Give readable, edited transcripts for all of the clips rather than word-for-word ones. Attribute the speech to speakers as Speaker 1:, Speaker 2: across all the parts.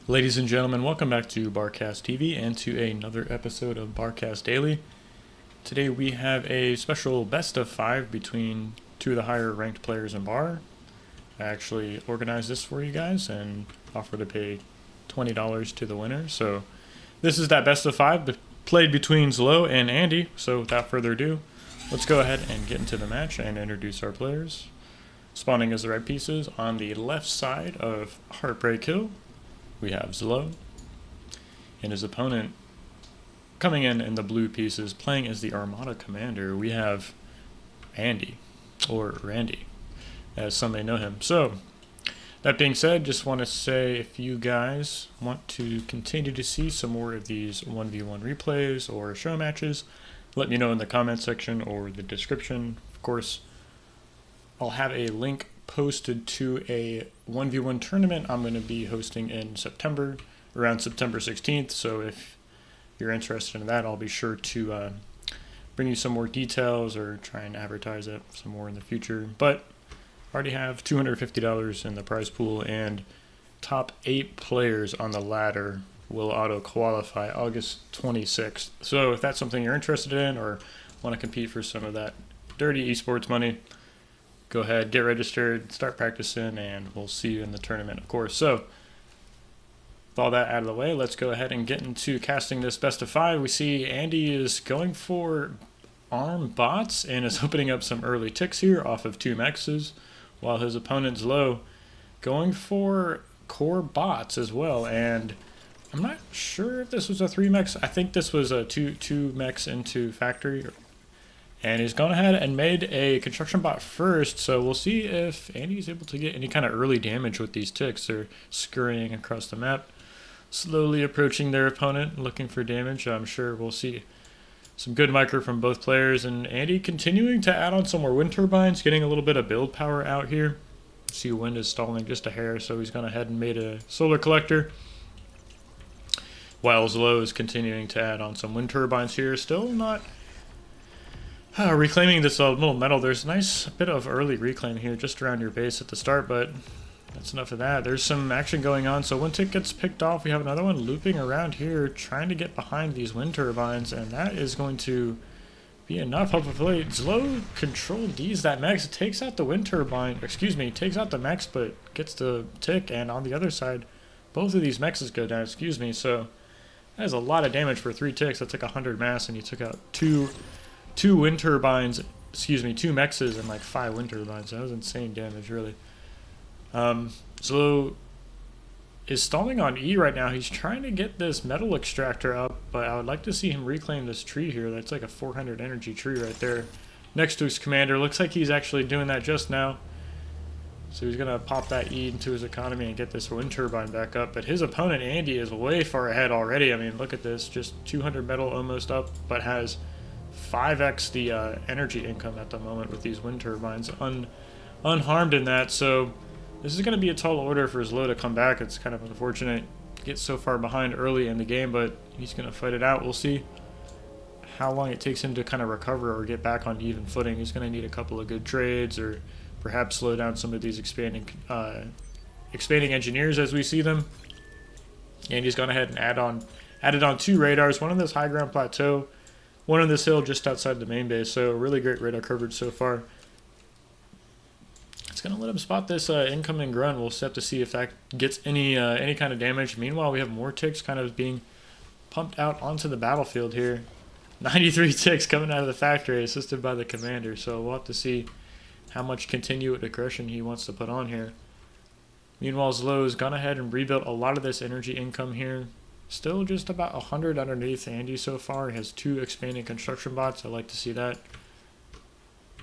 Speaker 1: Ladies and gentlemen, welcome back to Barcast TV and to another episode of Barcast Daily. Today we have a special best of 5 between two of the higher ranked players in Bar. I actually organized this for you guys and offered to pay $20 to the winner. So this is that best of 5 played between ZLO and Andy. So without further ado, let's go ahead and get into the match and introduce our players. Spawning as the red pieces on the left side of Heartbreak Hill, we have ZLO, and his opponent coming in the blue pieces, playing as the Armada Commander, we have Andy, or Randy, as some may know him. So, that being said, just want to say if you guys want to continue to see some more of these 1v1 replays or show matches, let me know in the comment section or the description. Of course, I'll have a link posted to a 1v1 tournament I'm going to be hosting in September, around September 16th. So if you're interested in that, I'll be sure to bring you some more details or try and advertise it some more in the future. But I already have $250 in the prize pool, and top 8 players on the ladder will auto-qualify August 26th. So if that's something you're interested in or want to compete for some of that dirty esports money, go ahead, get registered, start practicing, and we'll see you in the tournament, of course. So, with all that out of the way, let's go ahead and get into casting this best of 5. We see Andy is going for arm bots and is opening up some early ticks here off of 2 mexes, while his opponent's low going for core bots as well. And I'm not sure if this was a 3 mex. I think this was a 2 mex into factory. And he's gone ahead and made a construction bot first, so we'll see if Andy's able to get any kind of early damage with these ticks. They're scurrying across the map, slowly approaching their opponent, looking for damage. I'm sure we'll see some good micro from both players, and Andy continuing to add on some more wind turbines, getting a little bit of build power out here. See, wind is stalling just a hair, so he's gone ahead and made a solar collector, while ZLO is continuing to add on some wind turbines here. Still not reclaiming this little metal. There's a nice bit of early reclaim here just around your base at the start, but that's enough of that. There's some action going on, so one tick gets picked off. We have another one looping around here trying to get behind these wind turbines, and that is going to be enough. Hopefully ZLO control D's that max. It takes out the wind turbine, takes out the max, but gets the tick, and on the other side both of these mexes go down, so that is a lot of damage for 3 ticks. That took 100 mass, and you took out two wind turbines, 2 mexes and like 5 wind turbines. That was insane damage, really. ZLO is stalling on E right now. He's trying to get this metal extractor up, but I would like to see him reclaim this tree here. That's like a 400 energy tree right there next to his commander. Looks like he's actually doing that just now. So he's going to pop that E into his economy and get this wind turbine back up. But his opponent, Andy, is way far ahead already. I mean, look at this. Just 200 metal almost up, but has 5x the energy income at the moment with these wind turbines, unharmed in that. So this is going to be a tall order for ZLO to come back. It's kind of unfortunate to get so far behind early in the game, but he's going to fight it out. We'll see how long it takes him to kind of recover or get back on even footing. He's going to need a couple of good trades, or perhaps slow down some of these expanding engineers as we see them. And he's gone ahead and added on 2 radars, one on this high ground plateau, one on this hill just outside the main base. So really great radar coverage so far. It's going to let him spot this incoming grunt. We'll have to see if that gets any kind of damage. Meanwhile, we have more ticks kind of being pumped out onto the battlefield here. 93 ticks coming out of the factory, assisted by the commander. So we'll have to see how much continued aggression he wants to put on here. Meanwhile, ZLO has gone ahead and rebuilt a lot of this energy income here. Still just about 100 underneath Andy so far. He has 2 expanding construction bots. I like to see that.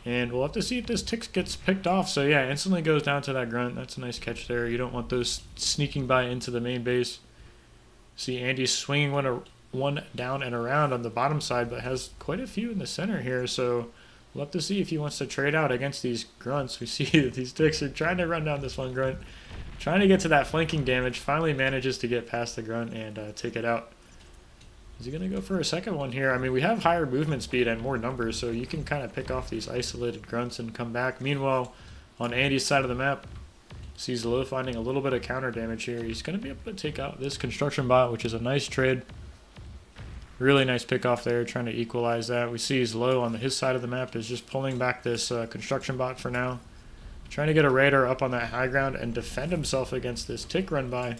Speaker 1: And we'll have to see if this tick gets picked off. So yeah, instantly goes down to that grunt. That's a nice catch there. You don't want those sneaking by into the main base. See Andy swinging one down and around on the bottom side, but has quite a few in the center here. So we'll have to see if he wants to trade out against these grunts. We see that these ticks are trying to run down this one grunt, trying to get to that flanking damage. Finally manages to get past the grunt and take it out. Is he going to go for a second one here? I mean, we have higher movement speed and more numbers, so you can kind of pick off these isolated grunts and come back. Meanwhile, on Andy's side of the map, See ZLO finding a little bit of counter damage here. He's going to be able to take out this construction bot, which is a nice trade. Really nice pick off there, trying to equalize that. We see ZLO on his side of the map is just pulling back this construction bot for now. Trying to get a radar up on that high ground and defend himself against this tick run by,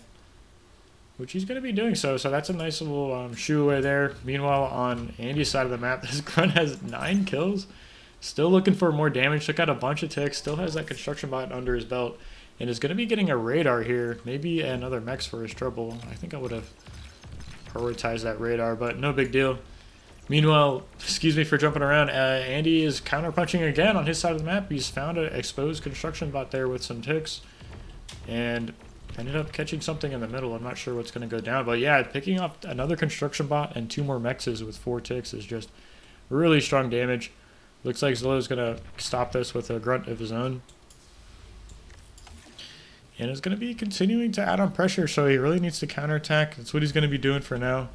Speaker 1: which he's going to be doing so. So that's a nice little shoo away there. Meanwhile, on Andy's side of the map, this grunt has 9 kills. Still looking for more damage. Took out a bunch of ticks. Still has that construction bot under his belt. And is going to be getting a radar here. Maybe another mechs for his trouble. I think I would have prioritized that radar, but no big deal. Meanwhile, excuse me for jumping around, Andy is counter-punching again on his side of the map. He's found an exposed construction bot there with some ticks. And ended up catching something in the middle. I'm not sure what's going to go down. But yeah, picking up another construction bot and 2 more mexes with 4 ticks is just really strong damage. Looks like ZLO is going to stop this with a grunt of his own. And is going to be continuing to add on pressure, so he really needs to counterattack. That's what he's going to be doing for now.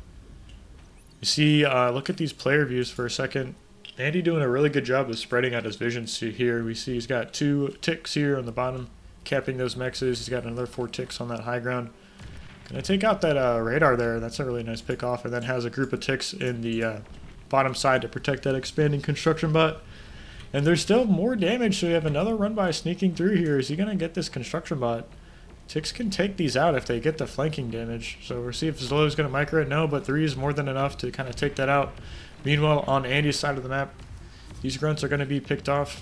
Speaker 1: You see, look at these player views for a second. Andy doing a really good job of spreading out his visions to here. We see he's got 2 ticks here on the bottom, capping those mexes. He's got another 4 ticks on that high ground. Going to take out that radar there. That's a really nice pick off. And then has a group of ticks in the bottom side to protect that expanding construction bot. And there's still more damage, so we have another run by sneaking through here. Is he going to get this construction bot? Ticks can take these out if they get the flanking damage. So we'll see if ZLO is going to micro it. No, but 3 is more than enough to kind of take that out. Meanwhile, on Andy's side of the map, these grunts are going to be picked off.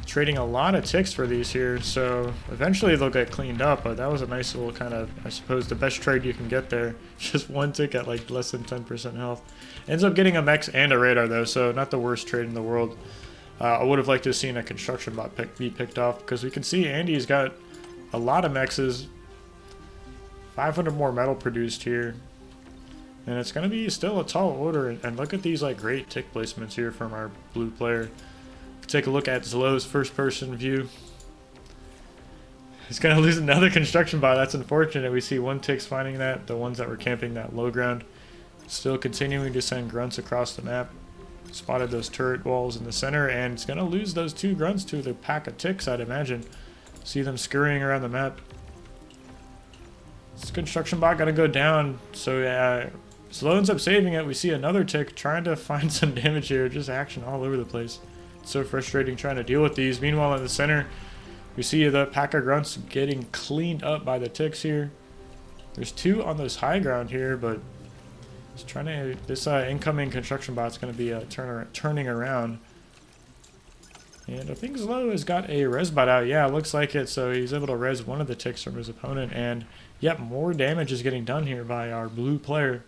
Speaker 1: Trading a lot of ticks for these here, so eventually they'll get cleaned up, but that was a nice little kind of, I suppose, the best trade you can get there. Just 1 tick at like less than 10% health. Ends up getting a mex and a radar though, so not the worst trade in the world. I would have liked to have seen a construction bot be picked off, because we can see Andy's got a lot of mexes. 500 more metal produced here. And it's going to be still a tall order, and look at these like great tick placements here from our blue player. Take a look at ZLO's first person view. He's going to lose another construction bot. That's unfortunate. We see 1 ticks finding that, the ones that were camping that low ground. Still continuing to send grunts across the map. Spotted those turret walls in the center, and it's going to lose those 2 grunts to the pack of ticks, I'd imagine. See them scurrying around the map. This construction bot got to go down, so yeah, ZLO ends up saving it. We see another tick trying to find some damage here. Just action all over the place. It's so frustrating trying to deal with these. Meanwhile, in the center, we see the pack of grunts getting cleaned up by the ticks here. There's 2 on this high ground here, but it's trying to. This incoming construction bot's going to be turning around. And I think ZLO has got a res bot out. Yeah, it looks like it. So he's able to res 1 of the ticks from his opponent. And yep, more damage is getting done here by our blue player.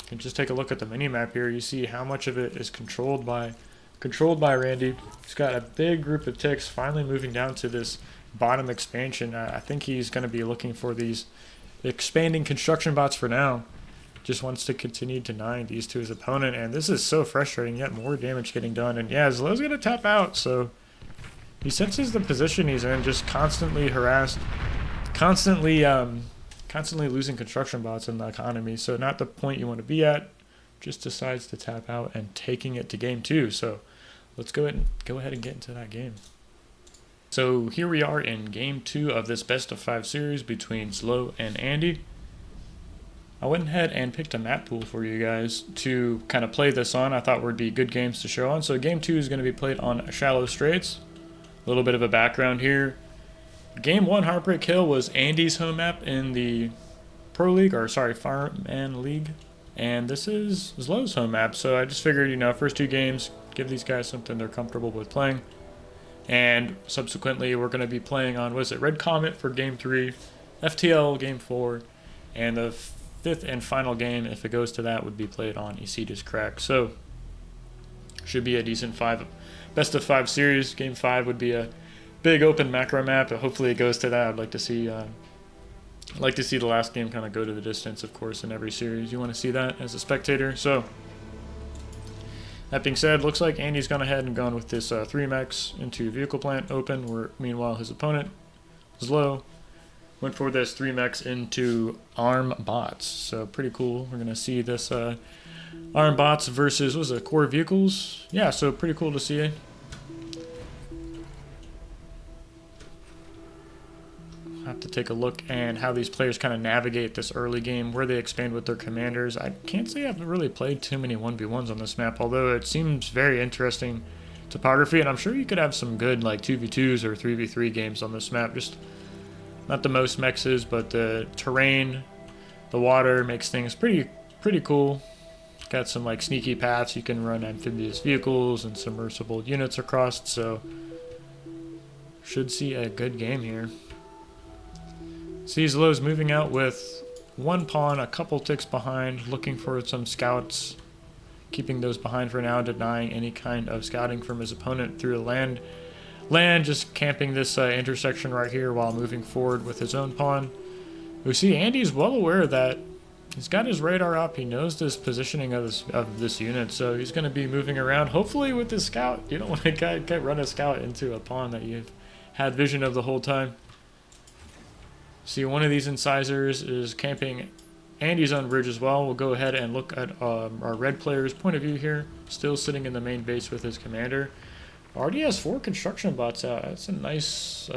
Speaker 1: You can just take a look at the mini-map here. You see how much of it is controlled by Randy. He's got a big group of ticks finally moving down to this bottom expansion. I think he's going to be looking for these expanding construction bots for now. Just wants to continue denying these to his opponent, and this is so frustrating. Yet more damage getting done, and yeah, ZLO's going to tap out, so he senses the position he's in, just constantly harassed, constantly losing construction bots in the economy, so not the point you want to be at. Just decides to tap out and taking it to game 2. So let's go ahead and get into that game. So here we are in game 2 of this best of 5 series between ZLO and Andy. I went ahead and picked a map pool for you guys to kind of play this on. I thought would be good games to show on. So game 2 is going to be played on Shallow Straits. A little bit of a background here. Game 1 Heartbreak Hill was Andy's home map in the Pro League, or sorry, Fireman League. And this is ZLO's home map. So I just figured, first 2 games, give these guys something they're comfortable with playing. And subsequently, we're going to be playing on, Red Comet for game 3, FTL game 4, and the 5th and final game, if it goes to that, would be played on Icy Crack. So, should be a decent best of 5 series. Game 5 would be a big open macro map, but hopefully it goes to that. I'd like to see the last game kind of go to the distance, of course, in every series. You want to see that as a spectator. So, that being said, looks like Andy's gone ahead and gone with this 3 mechs into vehicle plant open, where meanwhile his opponent, ZLO, Went for this 3 mechs into arm bots. So pretty cool. We're going to see this arm bots versus, what was it, core vehicles? Yeah, so pretty cool to see. Have to take a look and how these players kind of navigate this early game, where they expand with their commanders. I can't say I've really played too many 1v1s on this map, although it seems very interesting topography, and I'm sure you could have some good like 2v2s or 3v3 games on this map. Just not the most mexes, but the terrain, the water makes things pretty cool. Got some like sneaky paths you can run amphibious vehicles and submersible units across, so should see a good game here. ZLO's moving out with 1 pawn, a couple ticks behind, looking for some scouts, keeping those behind for now, denying any kind of scouting from his opponent through the land, just camping this intersection right here while moving forward with his own pawn. We see Andy's well aware that he's got his radar up. He knows this positioning of this unit, so he's going to be moving around, hopefully with his scout. You don't want to run a scout into a pawn that you've had vision of the whole time. See, one of these incisors is camping Andy's own bridge as well. We'll go ahead and look at our red player's point of view here. Still sitting in the main base with his commander. Already has 4 construction bots out. That's a nice,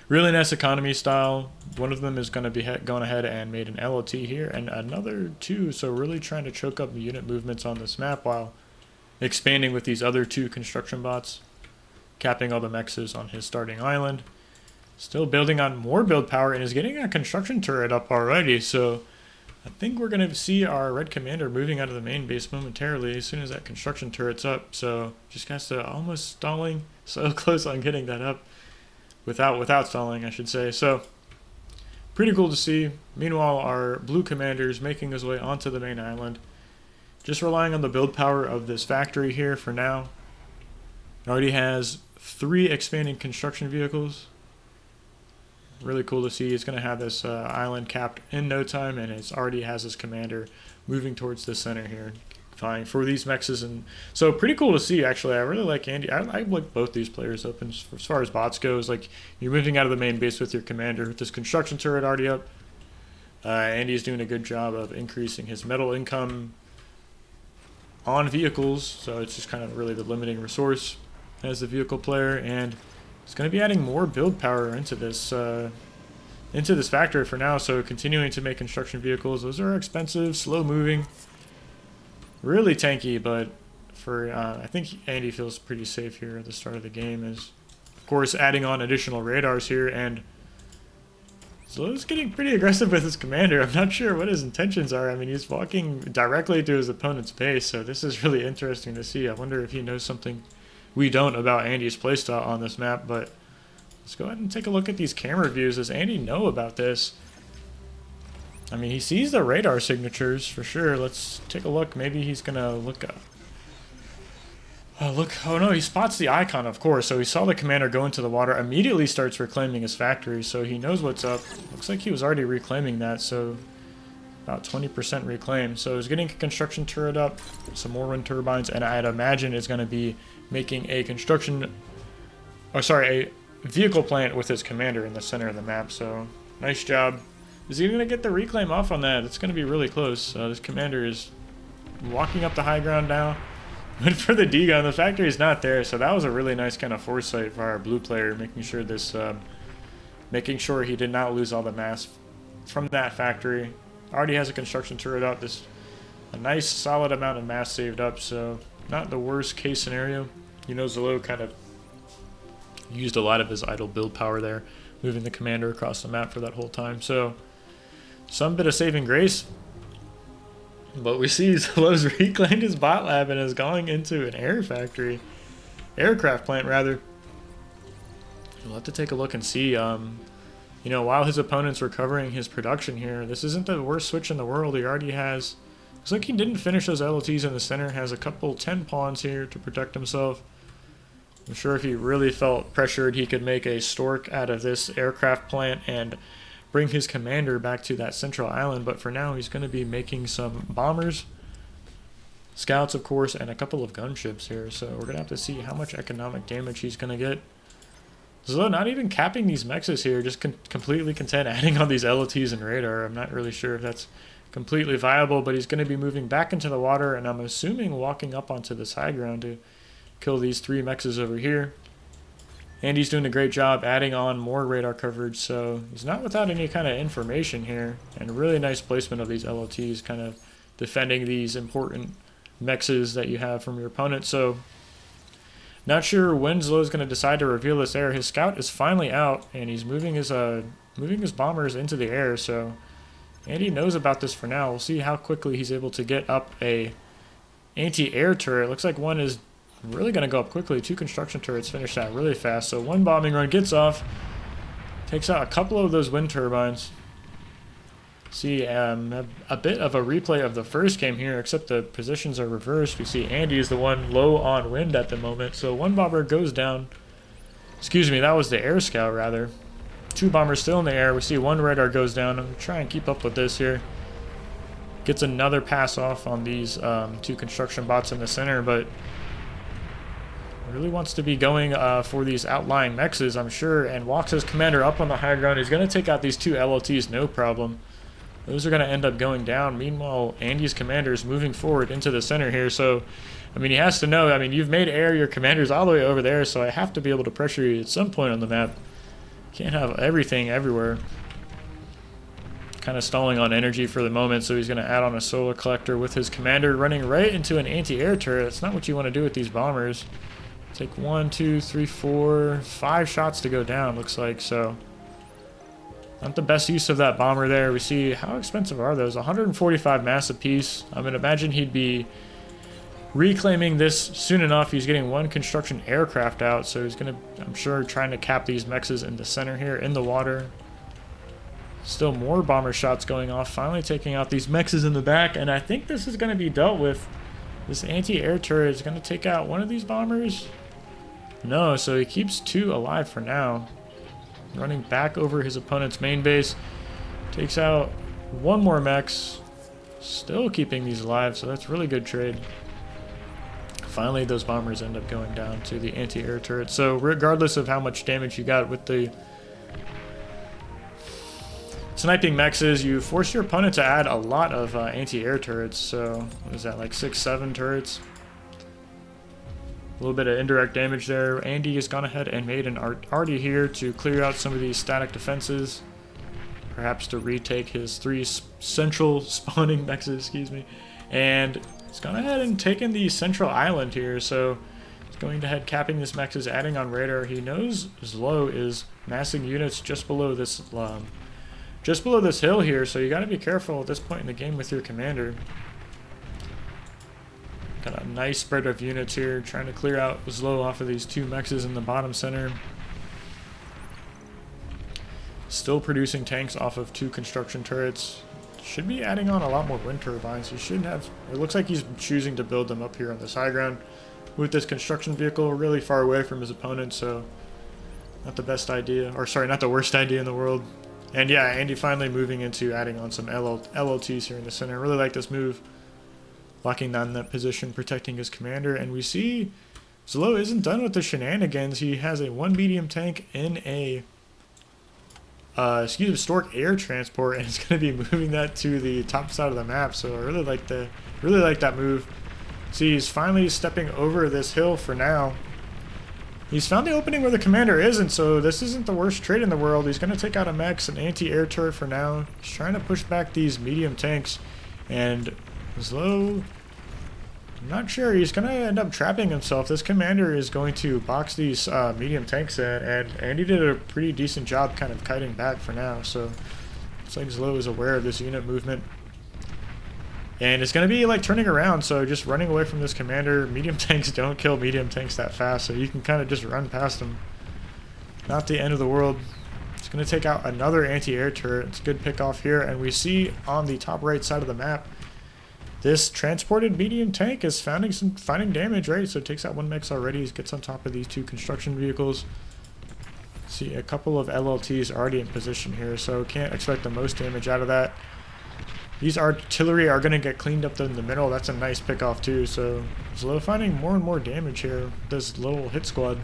Speaker 1: really nice economy style. One of them is going to be going ahead and made an LOT here, and another 2. So really trying to choke up unit movements on this map while expanding with these other 2 construction bots, capping all the mexes on his starting island. Still building on more build power and is getting a construction turret up already, so I think we're going to see our red commander moving out of the main base momentarily as soon as that construction turret's up. So just has to almost stalling, so close on getting that up without stalling, I should say. So pretty cool to see. Meanwhile, our blue commander is making his way onto the main island, just relying on the build power of this factory here for now. It already has 3 expanding construction vehicles. Really cool to see. He's going to have this island capped in no time, and it already has his commander moving towards the center here, vying for these mexes. And so pretty cool to see, actually. I really like Andy. I like both these players up. And as far as bots goes, like, you're moving out of the main base with your commander with this construction turret already up. Andy's doing a good job of increasing his metal income on vehicles, so it's just kind of really the limiting resource as the vehicle player, and it's going to be adding more build power into this factory for now. So continuing to make construction vehicles. Those are expensive, slow moving, really tanky. But for I think Andy feels pretty safe here at the start of the game. Is of course adding on additional radars here, and so he's getting pretty aggressive with his commander. I'm not sure what his intentions are. I mean, he's walking directly to his opponent's base, so this is really interesting to see. I wonder if he knows something we don't about Andy's playstyle on this map, but let's go ahead and take a look at these camera views. Does Andy know about this? I mean, he sees the radar signatures for sure. Let's take a look. Maybe he's gonna look up. Oh no, he spots the icon, of course. So he saw the commander go into the water, immediately starts reclaiming his factory, so he knows what's up. Looks like he was already reclaiming that, so about 20% reclaim. So he's getting a construction turret up, some more wind turbines, and I'd imagine it's going to be making a a vehicle plant with his commander in the center of the map. So nice job. Is he going to get the reclaim off on that? It's going to be really close. This commander is walking up the high ground now. But for the D-gun, the factory is not there, so that was a really nice kind of foresight for our blue player, making sure he did not lose all the mass from that factory. Already has a construction turret up. A nice solid amount of mass saved up, so not the worst case scenario. You know, ZLO kind of used a lot of his idle build power there, moving the commander across the map for that whole time. So some bit of saving grace. But we see ZLO's reclaimed his bot lab and is going into an aircraft plant rather. We'll have to take a look and see. You know, while his opponent's recovering his production here, this isn't the worst switch in the world. He already has, looks like he didn't finish those LOTs in the center, has a couple 10 pawns here to protect himself. I'm sure if he really felt pressured, he could make a stork out of this aircraft plant and bring his commander back to that central island, but for now he's going to be making some bombers, scouts of course, and a couple of gunships here, so we're going to have to see how much economic damage he's going to get. ZLO not even capping these mexes here, just completely content adding on these LOTs and radar. I'm not really sure if that's completely viable, but he's going to be moving back into the water, and I'm assuming walking up onto this high ground to kill these 3 mexes over here. And he's doing a great job adding on more radar coverage, so he's not without any kind of information here. And really nice placement of these LOTs, kind of defending these important mexes that you have from your opponent. So not sure when ZLO is going to decide to reveal this air. His scout is finally out, and he's moving his bombers into the air. So Andy knows about this for now. We'll see how quickly he's able to get up a anti-air turret. Looks like one is really going to go up quickly. 2 construction turrets finish that really fast. So 1 bombing run gets off, takes out a couple of those wind turbines. See a bit of a replay of the first game here, except the positions are reversed. We see Andy is the one low on wind at the moment. So 1 bomber goes down. Excuse me, that was the air scout rather. 2 bombers still in the air. We see 1 radar goes down. I'm trying to keep up with this here. Gets another pass off on these 2 construction bots in the center, but really wants to be going for these outlying mexes, I'm sure, and walks his commander up on the high ground. He's going to take out these 2 LOTs, no problem. Those are going to end up going down. Meanwhile, Andy's commander is moving forward into the center here. So, I mean, he has to know, I mean, you've made air, your commander's all the way over there, so I have to be able to pressure you at some point on the map. Can't have everything everywhere. Kind of stalling on energy for the moment, so he's going to add on a solar collector with his commander running right into an anti-air turret. That's not what you want to do with these bombers. Take 1, 2, 3, 4, 5 shots to go down, looks like. So not the best use of that bomber there. We see, how expensive are those? 145 mass apiece. I would imagine he'd be reclaiming this soon enough. He's getting 1 construction aircraft out, so he's going to, I'm sure, trying to cap these mexes in the center here in the water. Still more bomber shots going off, finally taking out these mexes in the back, and I think this is going to be dealt with. This anti-air turret is going to take out one of these bombers. No, so he keeps 2 alive for now. Running back over his opponent's main base. Takes out 1 more mex. Still keeping these alive, so that's really good trade. Finally, those bombers end up going down to the anti-air turret. So regardless of how much damage you got with the sniping mexes, you force your opponent to add a lot of anti-air turrets. So what is that, like 6, 7 turrets? A little bit of indirect damage there. Andy has gone ahead and made an arty here to clear out some of these static defenses. Perhaps to retake his 3 central spawning mexes, excuse me. And he's gone ahead and taken the central island here. So he's going ahead capping this mexes, adding on radar. He knows ZLO is massing units just below this hill here. So you got to be careful at this point in the game with your commander. Got a nice spread of units here, trying to clear out ZLO off of these 2 mexes in the bottom center. Still producing tanks off of 2 construction turrets. Should be adding on a lot more wind turbines. He should have, it looks like he's choosing to build them up here on this high ground with this construction vehicle really far away from his opponent, so not the best idea, or sorry, not the worst idea in the world. And yeah, Andy finally moving into adding on some LLTs here in the center. I really like this move. Locking down that position, protecting his commander, and we see ZLO isn't done with the shenanigans. He has a 1 medium tank in a Stork air transport, and it's going to be moving that to the top side of the map. So I really like that move. See, he's finally stepping over this hill for now. He's found the opening where the commander isn't, so this isn't the worst trade in the world. He's going to take out a mex, an anti-air turret for now. He's trying to push back these medium tanks, and ZLO, I'm not sure. He's going to end up trapping himself. This commander is going to box these medium tanks in, and Andy did a pretty decent job kind of kiting back for now. So looks like ZLO is aware of this unit movement. And it's going to be like turning around, so just running away from this commander. Medium tanks don't kill medium tanks that fast, so you can kind of just run past them. Not the end of the world. It's going to take out another anti-air turret. It's a good pick off here, and we see on the top right side of the map, this transported medium tank is finding damage, right? So it takes out 1 mex already. He gets on top of these 2 construction vehicles. See, a couple of LLTs already in position here, so can't expect the most damage out of that. These artillery are going to get cleaned up in the middle. That's a nice pick off too. So ZLO finding more and more damage here. This little hit squad.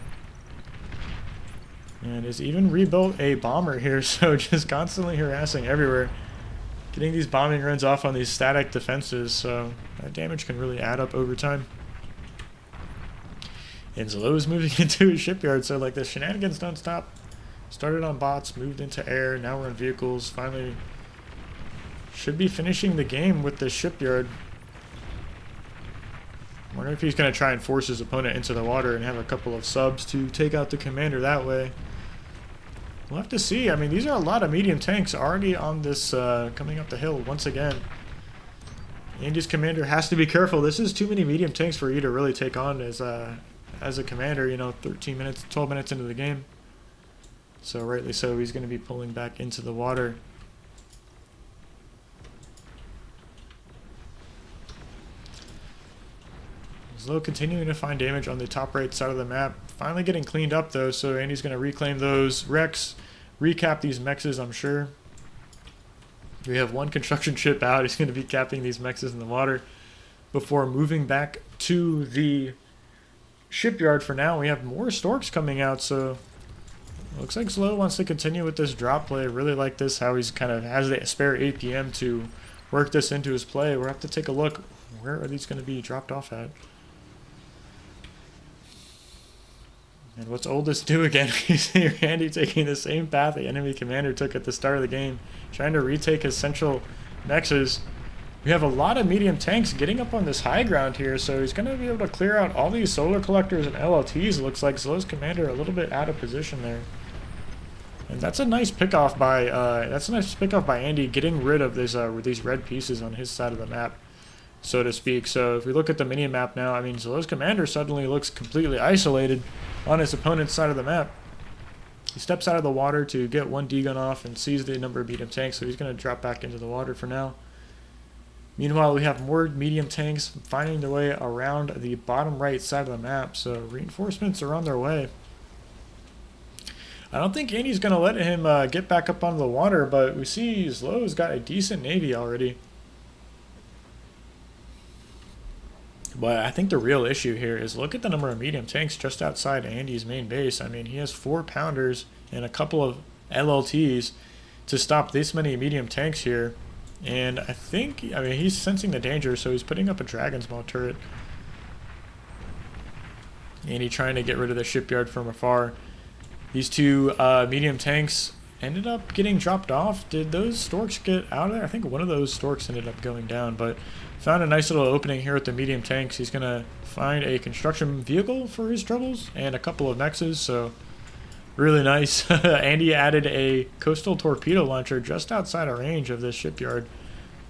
Speaker 1: And has even rebuilt a bomber here, so just constantly harassing everywhere. Getting these bombing runs off on these static defenses, so that damage can really add up over time. And ZLO is moving into his shipyard, so like the shenanigans don't stop. Started on bots, moved into air, now we're in vehicles. Finally should be finishing the game with the shipyard. Wonder if he's going to try and force his opponent into the water and have a couple of subs to take out the commander that way. We'll have to see. I mean, these are a lot of medium tanks already on this, coming up the hill once again. Andy's commander has to be careful. This is too many medium tanks for you to really take on as a commander, you know, 13 minutes, 12 minutes into the game. So rightly so, he's going to be pulling back into the water. ZLO continuing to find damage on the top right side of the map. Finally getting cleaned up though, so Andy's going to reclaim those wrecks, recap these mexes, I'm sure. We have one construction ship out. He's going to be capping these mexes in the water before moving back to the shipyard for now. We have more storks coming out, so looks like ZLO wants to continue with this drop play. Really like this, how he's kind of has the spare APM to work this into his play. We'll have to take a look. Where are these going to be dropped off at? And what's oldest do again? You see Randy taking the same path the enemy commander took at the start of the game, trying to retake his central nexus. We have a lot of medium tanks getting up on this high ground here, so he's going to be able to clear out all these solar collectors and LLTs. It looks like ZLO's commander a little bit out of position there. And that's a nice pickoff by Andy, getting rid of these red pieces on his side of the map, so to speak. So if we look at the mini map now, I mean, ZLO's commander suddenly looks completely isolated on his opponent's side of the map. He steps out of the water to get one D-gun off and sees the number of medium tanks, so he's going to drop back into the water for now. Meanwhile, we have more medium tanks finding their way around the bottom right side of the map, so reinforcements are on their way. I don't think Andy's going to let him get back up onto the water, but we see ZLO's got a decent navy already. But I think the real issue here is look at the number of medium tanks just outside Andy's main base. I mean, he has 4 pounders and a couple of LLTs to stop this many medium tanks here. And I mean, he's sensing the danger, so he's putting up a Dragon's Maw turret. Andy trying to get rid of the shipyard from afar. These 2 medium tanks ended up getting dropped off. Did those storks get out of there? I think one of those storks ended up going down, but found a nice little opening here with the medium tanks. He's going to find a construction vehicle for his troubles and a couple of mexes, so really nice. Andy added a coastal torpedo launcher just outside of range of this shipyard.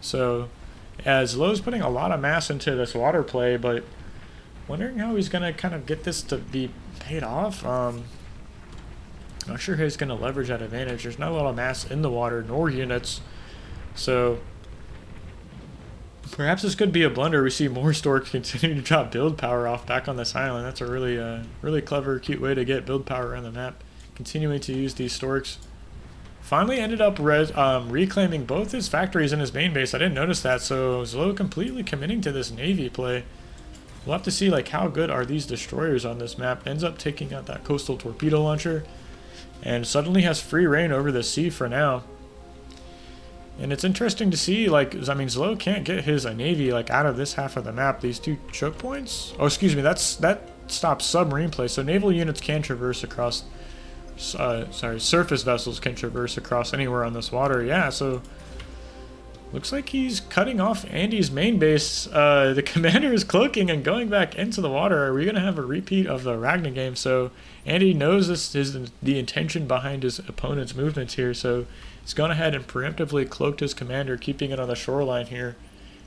Speaker 1: So as ZLO's putting a lot of mass into this water play, but wondering how he's going to kind of get this to be paid off. Not sure how he's going to leverage that advantage. There's not a lot of mass in the water, nor units. So perhaps this could be a blunder. We see more storks continue to drop build power off back on this island. That's a really clever, cute way to get build power around the map. Continuing to use these storks. Finally ended up reclaiming both his factories and his main base. I didn't notice that, so ZLO completely committing to this navy play. We'll have to see like how good are these destroyers on this map. Ends up taking out that coastal torpedo launcher and suddenly has free reign over the sea for now. And it's interesting to see, like, I mean, ZLO can't get his navy like out of this half of the map. These 2 choke points. Oh, excuse me. That stops submarine play. So naval units can traverse across. Surface vessels can traverse across anywhere on this water. Yeah. So looks like he's cutting off Andy's main base. The commander is cloaking and going back into the water. Are we gonna have a repeat of the Ragnar game? So Andy knows this is the intention behind his opponent's movements here. So he's gone ahead and preemptively cloaked his commander, keeping it on the shoreline here,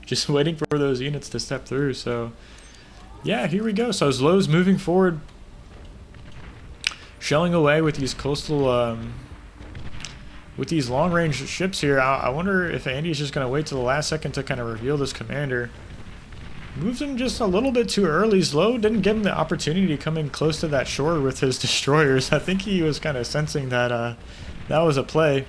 Speaker 1: just waiting for those units to step through. So yeah, here we go. So ZLO's moving forward, shelling away with these coastal with these long-range ships here. I wonder if Andy's just going to wait till the last second to kind of reveal this commander. Moves him just a little bit too early. ZLO didn't give him the opportunity to come in close to that shore with his destroyers. I think he was kind of sensing that that was a play.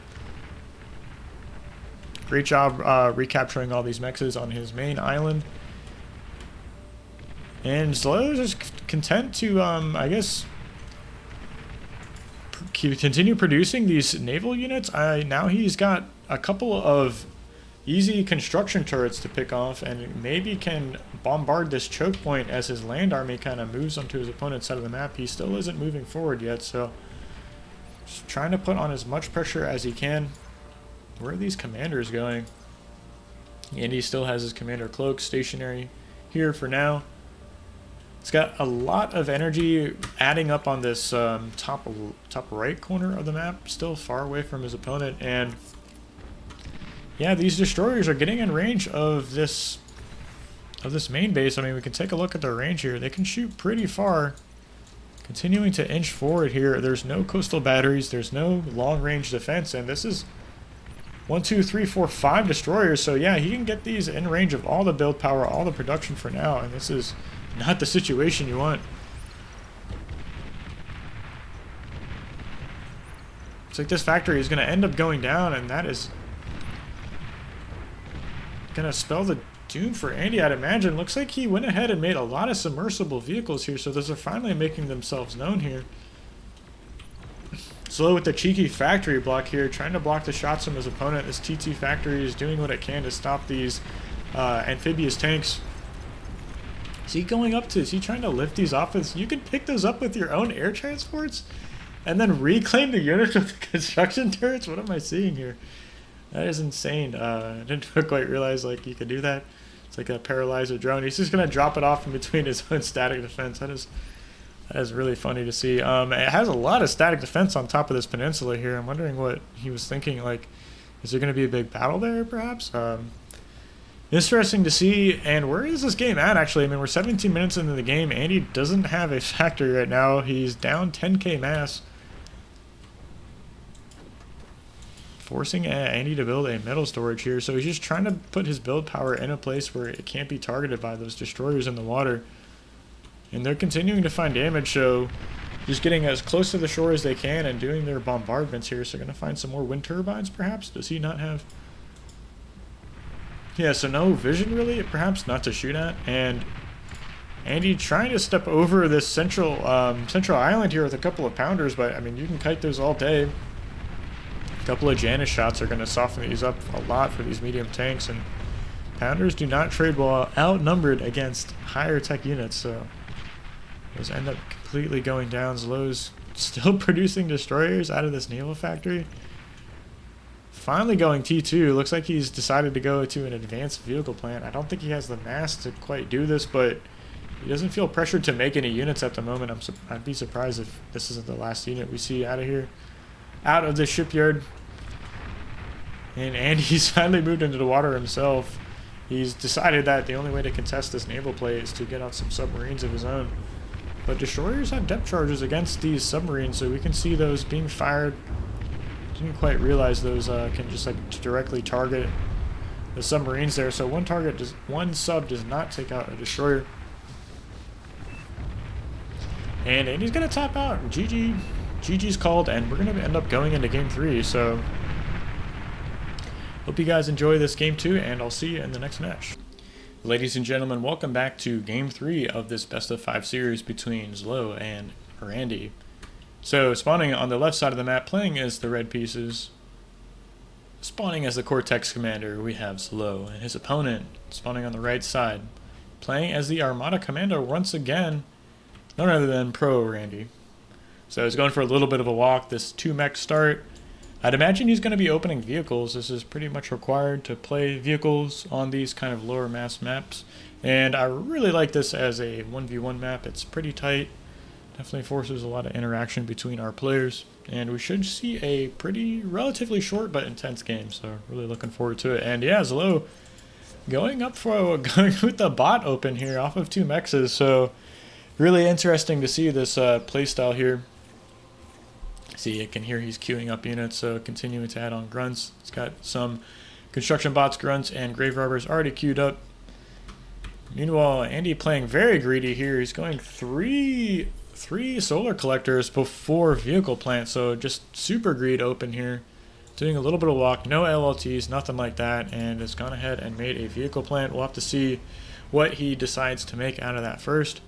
Speaker 1: Great job recapturing all these mexes on his main island. And ZLO is just content to, I guess, continue producing these naval units. Now he's got a couple of easy construction turrets to pick off, and maybe can bombard this choke point as his land army kind of moves onto his opponent's side of the map. He still isn't moving forward yet, so just trying to put on as much pressure as he can. Where are these commanders going? And he still has his commander cloak stationary here for now. It's got a lot of energy adding up on this top right corner of the map, still far away from his opponent. And yeah, these destroyers are getting in range of this main base. I mean, we can take a look at their range here. They can shoot pretty far. Continuing to inch forward here. There's no coastal batteries. There's no long-range defense. And this is 1, 2, 3, 4, 5 destroyers. So yeah, he can get these in range of all the build power, all the production for now. And this is not the situation you want. It's like this factory is going to end up going down, and that is going to spell the doom for Andy, I'd imagine. Looks like he went ahead and made a lot of submersible vehicles here, so those are finally making themselves known here. ZLO with the cheeky factory block here, trying to block the shots from his opponent. This TT factory is doing what it can to stop these amphibious tanks. Is he going up to, is he trying to lift these off? You can pick those up with your own air transports and then reclaim the units with the construction turrets? What am I seeing here? That is insane. I didn't quite realize like you could do that. It's like a paralyzer drone. He's just going to drop it off in between his own static defense. That is really funny to see. It has a lot of static defense on top of this peninsula here. I'm wondering what he was thinking. Like, is there going to be a big battle there, perhaps? Interesting to see. And where is this game at, actually? I mean, we're 17 minutes into the game. Andy doesn't have a factory right now. He's down 10k mass. Forcing Andy to build a metal storage here. So he's just trying to put his build power in a place where it can't be targeted by those destroyers in the water. And they're continuing to find damage, so just getting as close to the shore as they can and doing their bombardments here. So they're going to find some more wind turbines, perhaps? Does he not have? Yeah, so no vision, really, perhaps not to shoot at. And Andy trying to step over this central island here with a couple of pounders, but, I mean, you can kite those all day. A couple of Janus shots are going to soften these up a lot for these medium tanks, and pounders do not trade well, outnumbered against higher tech units, so those end up completely going down. ZLO's still producing destroyers out of this naval factory. Finally going T2. Looks like he's decided to go to an advanced vehicle plant. I don't think he has the mass to quite do this, but he doesn't feel pressured to make any units at the moment. I'd be surprised if this isn't the last unit we see out of here. Out of the shipyard. And Andy's finally moved into the water himself. He's decided that the only way to contest this naval play is to get on some submarines of his own. But destroyers have depth charges against these submarines, so we can see those being fired. Didn't quite realize those can just like directly target the submarines there. So one sub does not take out a destroyer. And Andy's gonna tap out. GG's called, and we're going to end up going into Game 3, so hope you guys enjoy this Game 2, and I'll see you in the next match. Ladies and gentlemen, welcome back to Game 3 of this Best of 5 series between ZLO and Andy. So, spawning on the left side of the map, playing as the red pieces, spawning as the Cortex commander, we have ZLO, and his opponent, spawning on the right side, playing as the Armada commander once again, none other than Pro Randy. So he's going for a little bit of a walk, this 2-mech start. I'd imagine he's going to be opening vehicles. This is pretty much required to play vehicles on these kind of lower mass maps. And I really like this as a 1v1 map. It's pretty tight. Definitely forces a lot of interaction between our players. And we should see a pretty relatively short but intense game. So really looking forward to it. And yeah, ZLO going with the bot open here off of 2 mexes. So really interesting to see this playstyle here. See, you can hear he's queuing up units, so continuing to add on grunts. It's got some construction bots, grunts, and grave robbers already queued up. Meanwhile, Andy playing very greedy here. He's going three solar collectors before vehicle plant, so just super greed open here. Doing a little bit of walk, no LLTs, nothing like that, and has gone ahead and made a vehicle plant. We'll have to see what he decides to make out of that first.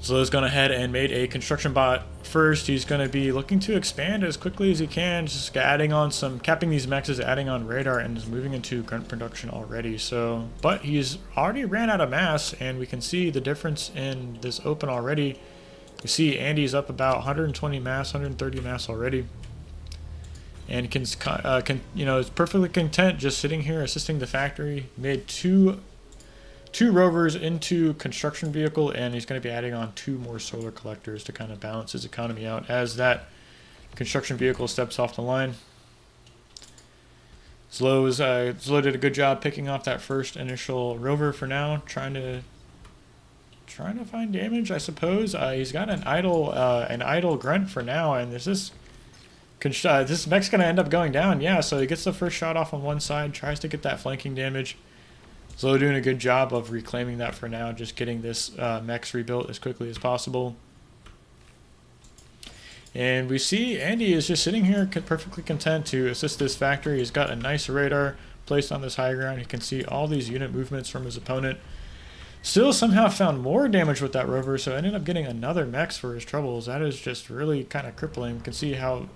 Speaker 1: ZLO's gone ahead and made a construction bot first. He's going to be looking to expand as quickly as he can, just adding on some, capping these mexes, adding on radar, and is moving into grunt production already. So, but he's already ran out of mass, and we can see the difference in this open already. You see Andy's up about 120 mass, 130 mass already, and can you know, is perfectly content just sitting here assisting the factory. Made two rovers into construction vehicle, and he's going to be adding on 2 more solar collectors to kind of balance his economy out as that construction vehicle steps off the line. ZLO did a good job picking off that first initial rover for now, trying to find damage, I suppose. He's got an idle grunt for now, and this mech's going to end up going down. Yeah, so he gets the first shot off on one side, tries to get that flanking damage. ZLO doing a good job of reclaiming that for now, just getting this mechs rebuilt as quickly as possible. And we see Andy is just sitting here perfectly content to assist this factory. He's got a nice radar placed on this high ground. He can see all these unit movements from his opponent. Still somehow found more damage with that rover, so ended up getting another mechs for his troubles. That is just really kind of crippling. You can see how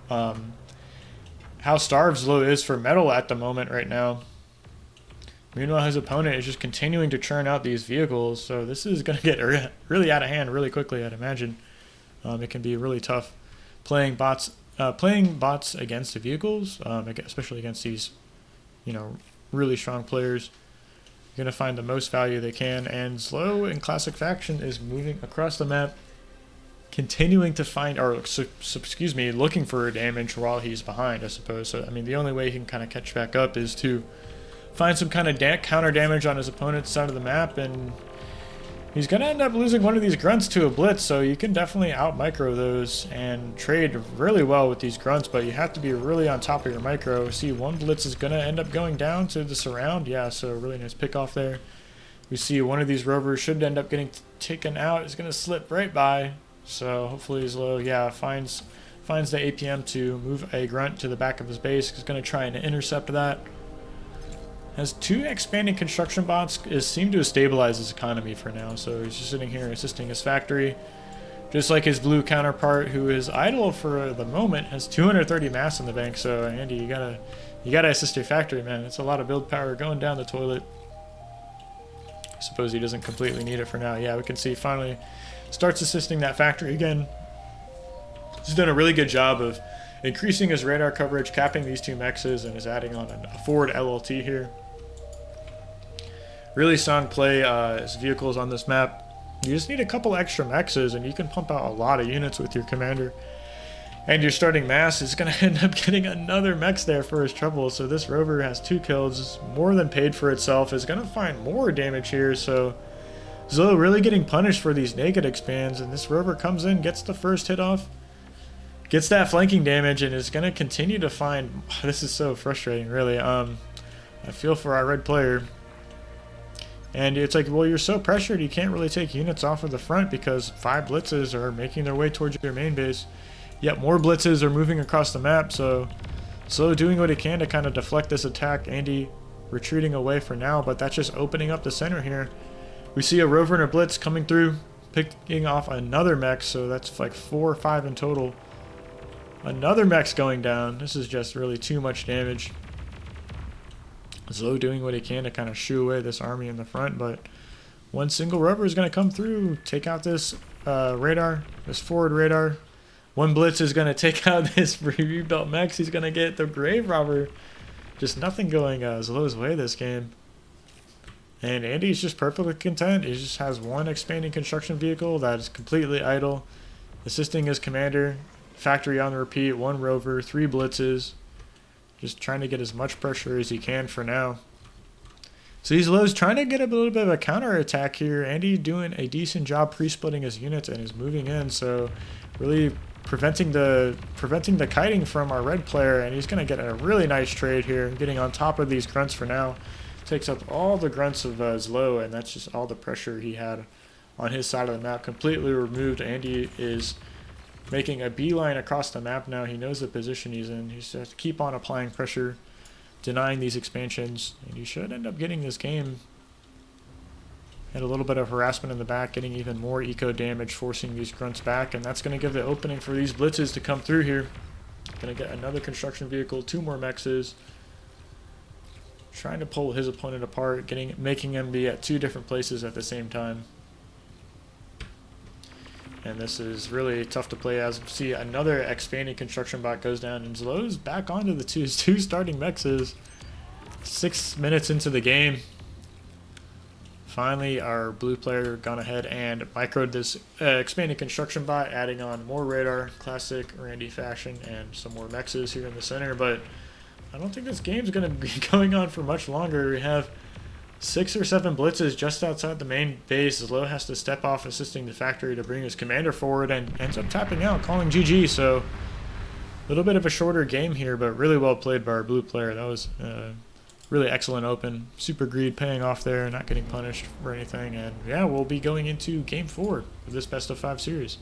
Speaker 1: starved ZLO is for metal at the moment right now. Meanwhile, his opponent is just continuing to churn out these vehicles, so this is going to get really out of hand really quickly, I'd imagine. It can be really tough playing bots against the vehicles, especially against these, you know, really strong players. You're going to find the most value they can, and ZLO in Classic Faction is moving across the map, continuing to find, looking for damage while he's behind, I suppose. So, I mean, the only way he can kind of catch back up is to find some kind of counter damage on his opponent's side of the map, and he's going to end up losing one of these grunts to a blitz, so you can definitely out-micro those and trade really well with these grunts, but you have to be really on top of your micro. See, one blitz is going to end up going down to the surround. Yeah, so really nice pick off there. We see one of these rovers should end up getting taken out. It's going to slip right by, so hopefully ZLO, yeah, finds the APM to move a grunt to the back of his base. He's going to try and intercept that. Has 2 expanding construction bots, seem to have stabilized his economy for now, so he's just sitting here assisting his factory. Just like his blue counterpart, who is idle for the moment, has 230 mass in the bank, so Andy, you gotta assist your factory, man. It's a lot of build power going down the toilet. I suppose he doesn't completely need it for now. Yeah, we can see finally starts assisting that factory again. He's done a really good job of increasing his radar coverage, capping these 2 mexes, and is adding on a forward LLT here. Really strong play as vehicles on this map. You just need a couple extra mexes, and you can pump out a lot of units with your commander. And your starting mass is going to end up getting another mex there for his trouble. So this rover has 2 kills, more than paid for itself. Is going to find more damage here. So ZLO really getting punished for these naked expands, and this rover comes in, gets the first hit off, gets that flanking damage, and is going to continue to find... This is so frustrating, really. I feel for our red player. And it's like, well, you're so pressured, you can't really take units off of the front because 5 blitzes are making their way towards your main base. Yet more blitzes are moving across the map, so ZLO doing what he can to kind of deflect this attack. Andy retreating away for now, but that's just opening up the center here. We see a rover and a blitz coming through, picking off another mech, so that's like 4 or 5 in total. Another mech's going down. This is just really too much damage. ZLO doing what he can to kind of shoo away this army in the front, but one single rover is going to come through, take out this radar, this forward radar. One blitz is going to take out this rebuilt mechs. He's going to get the grave robber. Just nothing going ZLO's way this game. And Andy's just perfectly content. He just has 1 expanding construction vehicle that is completely idle, assisting his commander. Factory on repeat, 1 rover, 3 blitzes. Just trying to get as much pressure as he can for now. So ZLO's trying to get a little bit of a counter attack here. Andy doing a decent job pre-splitting his units and is moving in, so really preventing the kiting from our red player, and he's going to get a really nice trade here, getting on top of these grunts for now. Takes up all the grunts of ZLO, and that's just all the pressure he had on his side of the map completely removed. Andy is making a beeline across the map now. He knows the position he's in. He just has to keep on applying pressure, denying these expansions, and he should end up getting this game. Had a little bit of harassment in the back, getting even more eco damage, forcing these grunts back, and that's going to give the opening for these blitzes to come through here. Going to get another construction vehicle, 2 more mexes. Trying to pull his opponent apart, making him be at 2 different places at the same time. And this is really tough to play as. See, another expanding construction bot goes down, and ZLO's back onto the two starting mexes. 6 minutes into the game. Finally, our blue player gone ahead and microed this expanding construction bot, adding on more radar, classic Randy fashion, and some more mexes here in the center. But I don't think this game's going to be going on for much longer. We have 6 or 7 blitzes just outside the main base. ZLO has to step off assisting the factory to bring his commander forward and ends up tapping out, calling GG. So a little bit of a shorter game here, but really well played by our blue player. That was really excellent open. Super greed paying off there, not getting punished for anything. And yeah, we'll be going into game 4 of this best of 5 series.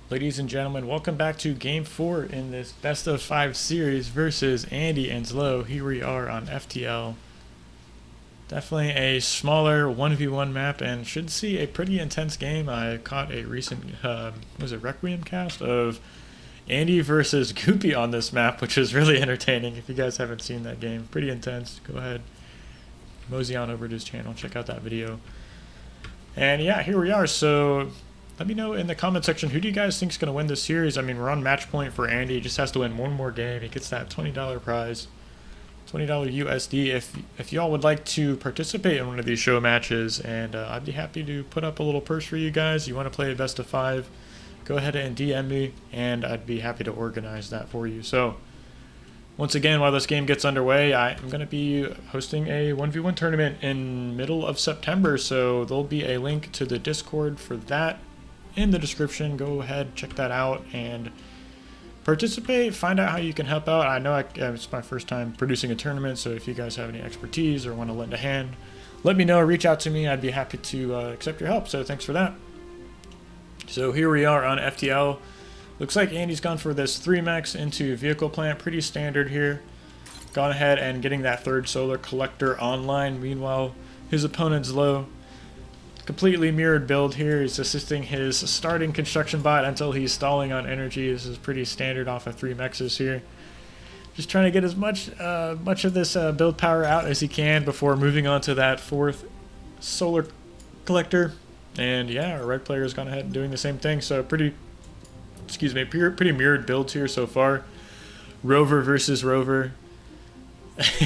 Speaker 1: Ladies and gentlemen, welcome back to game 4 in this best of 5 series versus Andy and ZLO. Here we are on FTL. Definitely a smaller 1v1 map and should see a pretty intense game. I caught a recent, Requiem cast of Andy versus Goopy on this map, which is really entertaining. If you guys haven't seen that game, pretty intense. Go ahead, mosey on over to his channel, check out that video. And yeah, here we are. So let me know in the comment section, who do you guys think is going to win this series? I mean, we're on match point for Andy. He just has to win one more game. He gets that $20 prize. $20 USD if y'all would like to participate in one of these show matches, and I'd be happy to put up a little purse for you guys. You want to play a best of 5, go ahead and DM me and I'd be happy to organize that for you. So once again, while this game gets underway, I'm going to be hosting a 1v1 tournament in middle of September, so there'll be a link to the Discord for that in the description. Go ahead, check that out and participate, find out how you can help out. I know it's my first time producing a tournament, so if you guys have any expertise or want to lend a hand, let me know, reach out to me. I'd be happy to accept your help, so thanks for that. So here we are on FTL. Looks like Andy's gone for this 3 mex into vehicle plant, pretty standard here. Gone ahead and getting that 3rd solar collector online. Meanwhile, his opponent's low. Completely mirrored build here. He's assisting his starting construction bot until he's stalling on energy. This is pretty standard off of 3 mexes here. Just trying to get as much of this build power out as he can before moving on to that 4th solar collector. And yeah, our red player has gone ahead and doing the same thing. So pretty mirrored builds here so far. Rover versus Rover.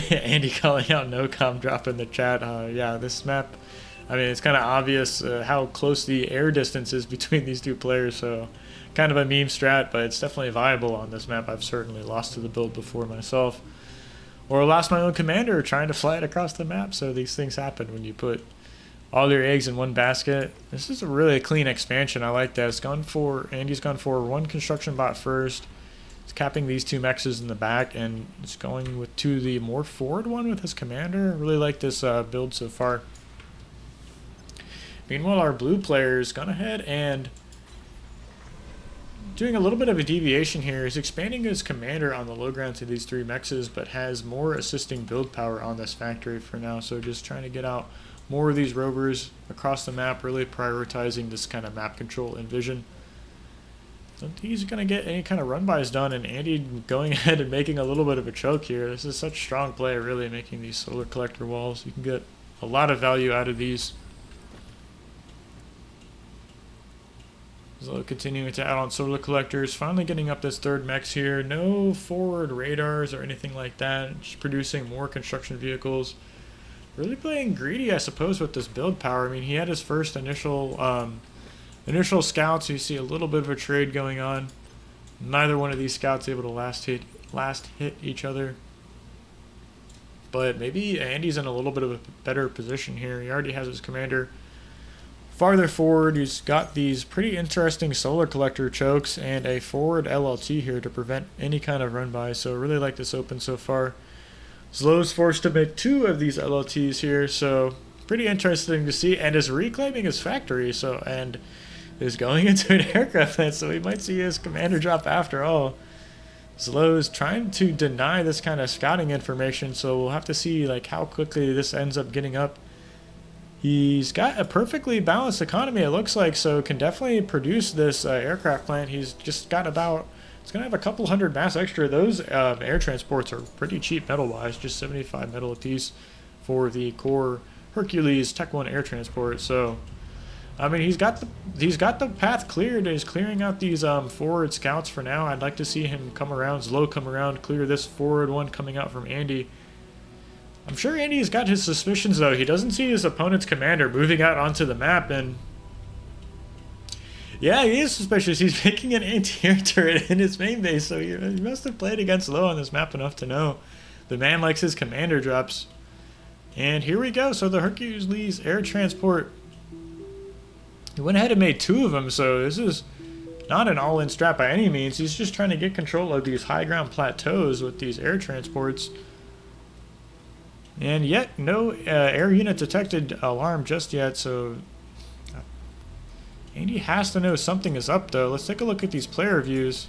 Speaker 1: Andy calling out no com drop in the chat. Yeah, this map, I mean, it's kind of obvious how close the air distance is between these 2 players, so kind of a meme strat, but it's definitely viable on this map. I've certainly lost to the build before myself, or lost my own commander trying to fly it across the map, so these things happen when you put all your eggs in one basket. This is a really clean expansion. I like that. Andy's gone for 1 construction bot first. It's capping these 2 mexes in the back, and it's going to the more forward one with his commander. I really like this build so far. Meanwhile, our blue player's gone ahead and doing a little bit of a deviation here. He's expanding his commander on the low ground to these 3 mexes, but has more assisting build power on this factory for now. So just trying to get out more of these rovers across the map, really prioritizing this kind of map control and vision. Don't think he's going to get any kind of run-bys done, and Andy going ahead and making a little bit of a choke here. This is such strong play, really, making these solar collector walls. You can get a lot of value out of these. So continuing to add on solar collectors, finally getting up this 3rd mex here. No forward radars or anything like that, just producing more construction vehicles. Really playing greedy, I suppose, with this build power. I mean, he had his first initial scouts. You see a little bit of a trade going on. Neither one of these scouts able to last hit each other. But maybe Andy's in a little bit of a better position here. He already has his commander farther forward. He's got these pretty interesting solar collector chokes and a forward LLT here to prevent any kind of run by. So really like this open so far. ZLO's forced to make 2 of these LLTs here, so pretty interesting to see, and is reclaiming his factory, so, and is going into an aircraft plant, so we might see his commander drop after all. ZLO is trying to deny this kind of scouting information, so we'll have to see like how quickly this ends up getting up He's got a perfectly balanced economy, it looks like, so can definitely produce this aircraft plant. He's just got about, it's going to have a couple hundred mass extra. Those air transports are pretty cheap metal-wise, just 75 metal apiece for the core Hercules Tech 1 air transport. So, I mean, he's got the path cleared. He's clearing out these forward scouts for now. I'd like to see him come around, ZLO come around, clear this forward one coming out from Andy. I'm sure Andy's got his suspicions, though. He doesn't see his opponent's commander moving out onto the map, and yeah, he is suspicious. He's making an anti-air turret in his main base, so he must have played against ZLO on this map enough to know the man likes his commander drops. And here we go. So the Hercules air transport, he went ahead and made 2 of them, so this is not an all-in strat by any means. He's just trying to get control of these high ground plateaus with these air transports. And yet, no air unit detected alarm just yet, so Andy has to know something is up, though. Let's take a look at these player views.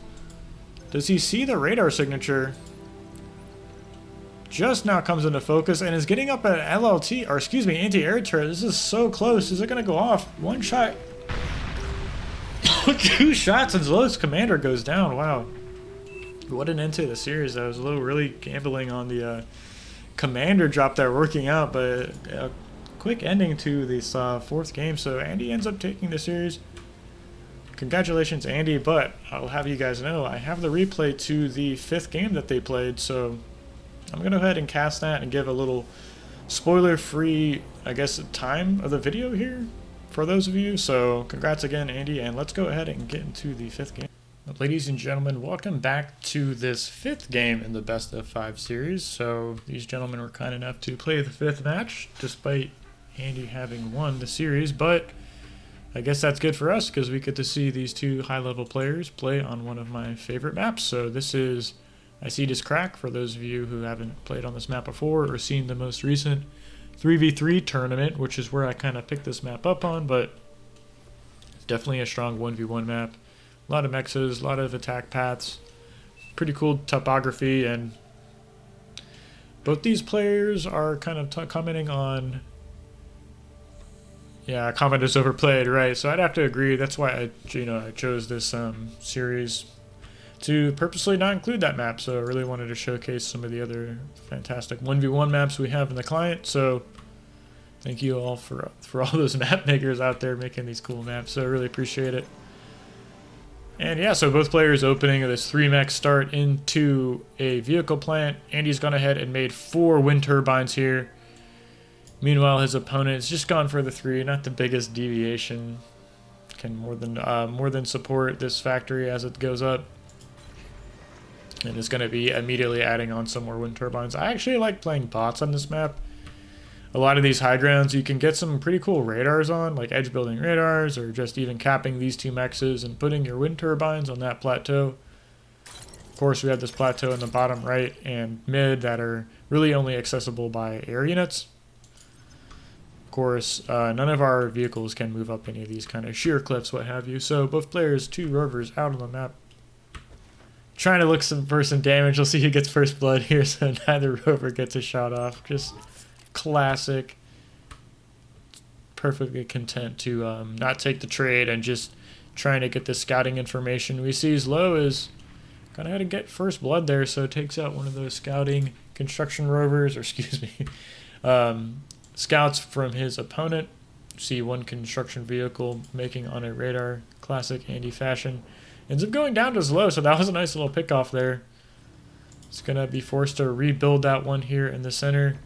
Speaker 1: Does he see the radar signature? Just now comes into focus and is getting up an LLT, or excuse me, anti-air turret. This is so close. Is it going to go off? One shot. 2 shots and ZLO's commander goes down. Wow. What an end to the series. I was really gambling on the commander drop there working out, but a quick ending to this 4th game. So Andy ends up taking the series. Congratulations, Andy, but I'll have you guys know I have the replay to the 5th game that they played, so I'm going to go ahead and cast that and give a little spoiler-free, I guess, time of the video here for those of you. So congrats again, Andy, and let's go ahead and get into the 5th game. Ladies and gentlemen, welcome back to this 5th game in the Best of 5 series. So these gentlemen were kind enough to play the 5th match, despite Andy having won the series. But I guess that's good for us, because we get to see these 2 high-level players play on one of my favorite maps. So this is Icy Crack, for those of you who haven't played on this map before or seen the most recent 3v3 tournament, which is where I kind of picked this map up on, but it's definitely a strong 1v1 map. A lot of mexes, a lot of attack paths, pretty cool topography, and both these players are kind of commenting on, yeah, Comet is overplayed, right? So I'd have to agree. That's why I chose this series to purposely not include that map. So I really wanted to showcase some of the other fantastic 1v1 maps we have in the client. So thank you all for all those map makers out there making these cool maps. So I really appreciate it. And yeah, so both players opening this 3-mech start into a vehicle plant. Andy's gone ahead and made 4 wind turbines here. Meanwhile, his opponent has just gone for the 3, not the biggest deviation. Can more than support this factory as it goes up. And is going to be immediately adding on some more wind turbines. I actually like playing bots on this map. A lot of these high grounds you can get some pretty cool radars on, like edge building radars, or just even capping these 2 mexes and putting your wind turbines on that plateau. Of course, we have this plateau in the bottom right and mid that are really only accessible by air units. Of course, none of our vehicles can move up any of these kind of sheer cliffs, what have you. So both players, 2 rovers out on the map, trying to look for some damage. We'll see who gets first blood here, so neither rover gets a shot off. Just classic. Perfectly content to not take the trade and just trying to get the scouting information. We see ZLO is gonna have to get first blood there, so it takes out one of those scouting construction rovers, or excuse me, scouts from his opponent. See one construction vehicle making on a radar, classic Andy fashion. Ends up going down to ZLO, so that was a nice little pick off there. It's gonna be forced to rebuild that one here in the center.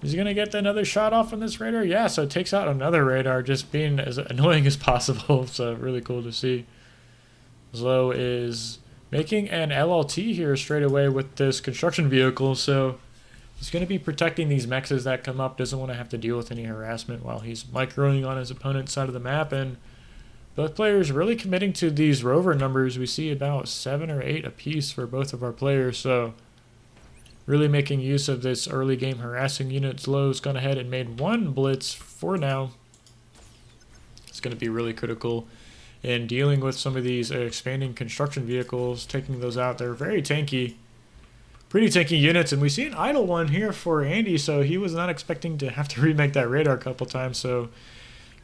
Speaker 1: Is he going to get another shot off on this radar? Yeah, so it takes out another radar, just being as annoying as possible. So really cool to see. ZLO is making an LLT here straight away with this construction vehicle. So he's going to be protecting these mexes that come up. Doesn't want to have to deal with any harassment while he's microing on his opponent's side of the map. And both players really committing to these rover numbers. We see about 7 or 8 apiece for both of our players. So really making use of this early game harassing unit. ZLO's gone ahead and made 1 blitz for now. It's going to be really critical in dealing with some of these expanding construction vehicles, taking those out. They're very tanky. Pretty tanky units, and we see an idle one here for Andy, so he was not expecting to have to remake that radar a couple times, so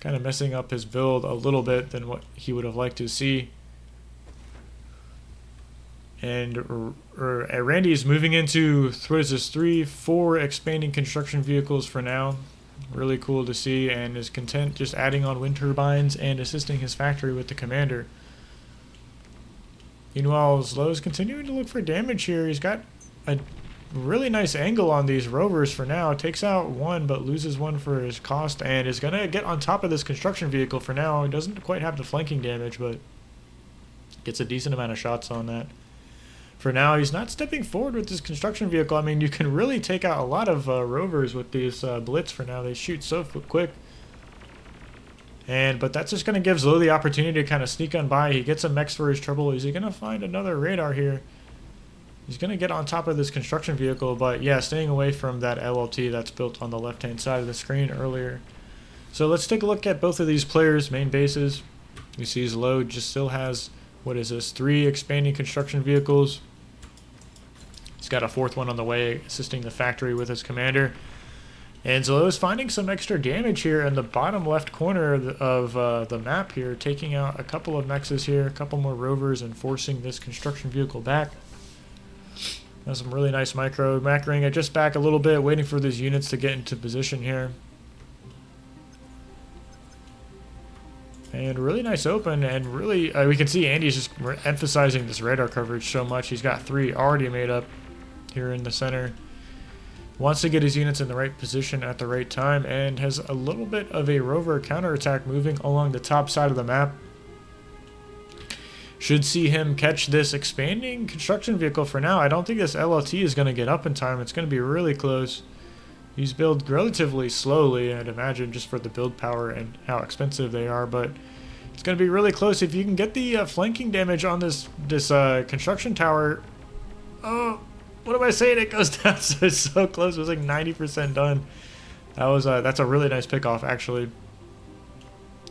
Speaker 1: kind of messing up his build a little bit than what he would have liked to see. And Randy's moving into, what is this, 4 expanding construction vehicles for now. Really cool to see, and is content just adding on wind turbines and assisting his factory with the commander. Meanwhile, ZLO's continuing to look for damage here. He's got a really nice angle on these rovers for now. Takes out one, but loses one for his cost, and is going to get on top of this construction vehicle for now. He doesn't quite have the flanking damage, but gets a decent amount of shots on that. For now, he's not stepping forward with this construction vehicle. I mean, you can really take out a lot of rovers with these blitz for now. They shoot so quick. But that's just going to give ZLO the opportunity to kind of sneak on by. He gets a mech for his trouble. Is he going to find another radar here? He's going to get on top of this construction vehicle, but yeah, staying away from that LLT that's built on the left-hand side of the screen earlier. So let's take a look at both of these players' main bases. You see ZLO just still has, what is this, 3 expanding construction vehicles. He's got a 4th one on the way, assisting the factory with his commander. And ZLO is finding some extra damage here in the bottom left corner of the map here, taking out a couple of mexes here, a couple more rovers, and forcing this construction vehicle back. That's some really nice macroing it just back a little bit, waiting for these units to get into position here. And really nice open, and really, we can see Andy's just emphasizing this radar coverage so much. He's got 3 already made up here in the center. Wants to get his units in the right position at the right time, and has a little bit of a rover counterattack moving along the top side of the map. Should see him catch this expanding construction vehicle for now. I don't think this LLT is going to get up in time. It's going to be really close. These build relatively slowly, I'd imagine, just for the build power and how expensive they are, but it's going to be really close. If you can get the flanking damage on this construction tower, oh, what am I saying? It goes down so close. It was like 90% done. That's a really nice pickoff, actually.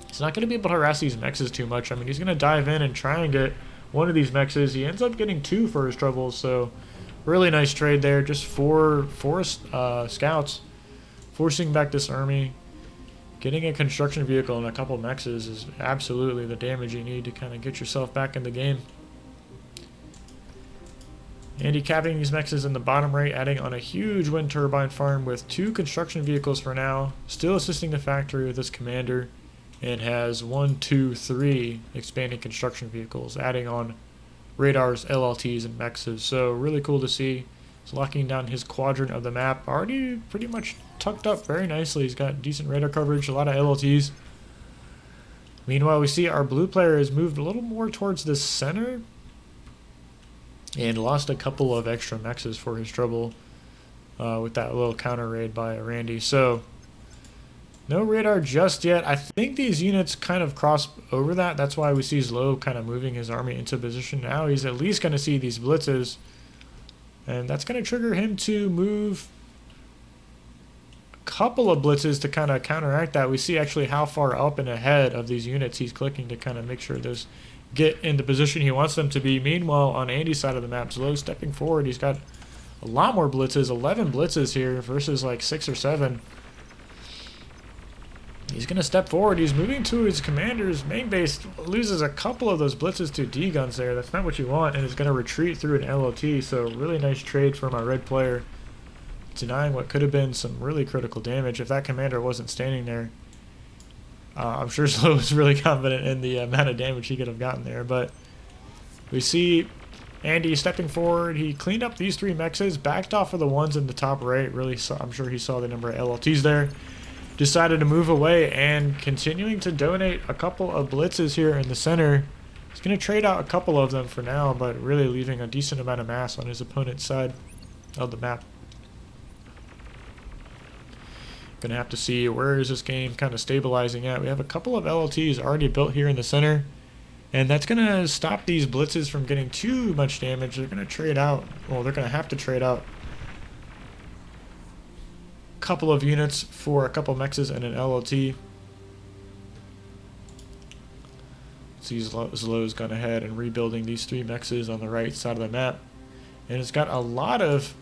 Speaker 1: He's not going to be able to harass these mexes too much. I mean, he's going to dive in and try and get one of these mexes. He ends up getting 2 for his troubles, so really nice trade there. Just 4 scouts, forcing back this army. Getting a construction vehicle and a couple mexes is absolutely the damage you need to kind of get yourself back in the game. Andy capping these mexes in the bottom right, adding on a huge wind turbine farm with 2 construction vehicles for now. Still assisting the factory with his commander, and has 1, 2, 3 expanding construction vehicles, adding on radars, LLTs, and mexes. So really cool to see. He's locking down his quadrant of the map, already pretty much tucked up very nicely. He's got decent radar coverage, a lot of LLTs. Meanwhile, we see our blue player has moved a little more towards the center and lost a couple of extra mexes for his trouble with that little counter raid by Randy. So no radar just yet. I think these units kind of cross over that. That's why we see ZLO kind of moving his army into position now. He's at least going to see these blitzes, and that's going to trigger him to move a couple of blitzes to kind of counteract that. We see actually how far up and ahead of these units he's clicking to kind of make sure those get in the position he wants them to be. Meanwhile, on Andy's side of the map, ZLO stepping forward. He's got a lot more blitzes, 11 blitzes here versus like 6 or 7. He's going to step forward. He's moving to his commander's main base. Loses a couple of those blitzes to D-guns there. That's not what you want, and is going to retreat through an LOT. So really nice trade from our red player, denying what could have been some really critical damage if that commander wasn't standing there. I'm sure ZLO was really confident in the amount of damage he could have gotten there. But we see Andy stepping forward. He cleaned up these 3 mexes, backed off of the ones in the top right. I'm sure he saw the number of LLTs there. Decided to move away, and continuing to donate a couple of blitzes here in the center. He's going to trade out a couple of them for now, but really leaving a decent amount of mass on his opponent's side of the map. Going to have to see where is this game kind of stabilizing at. We have a couple of LLTs already built here in the center, and that's going to stop these blitzes from getting too much damage. They're going to trade out, well, they're going to have to trade out couple of units for a couple mexes and an LLT. See ZLO's gone ahead and rebuilding these 3 mexes on the right side of the map. And it's got a lot of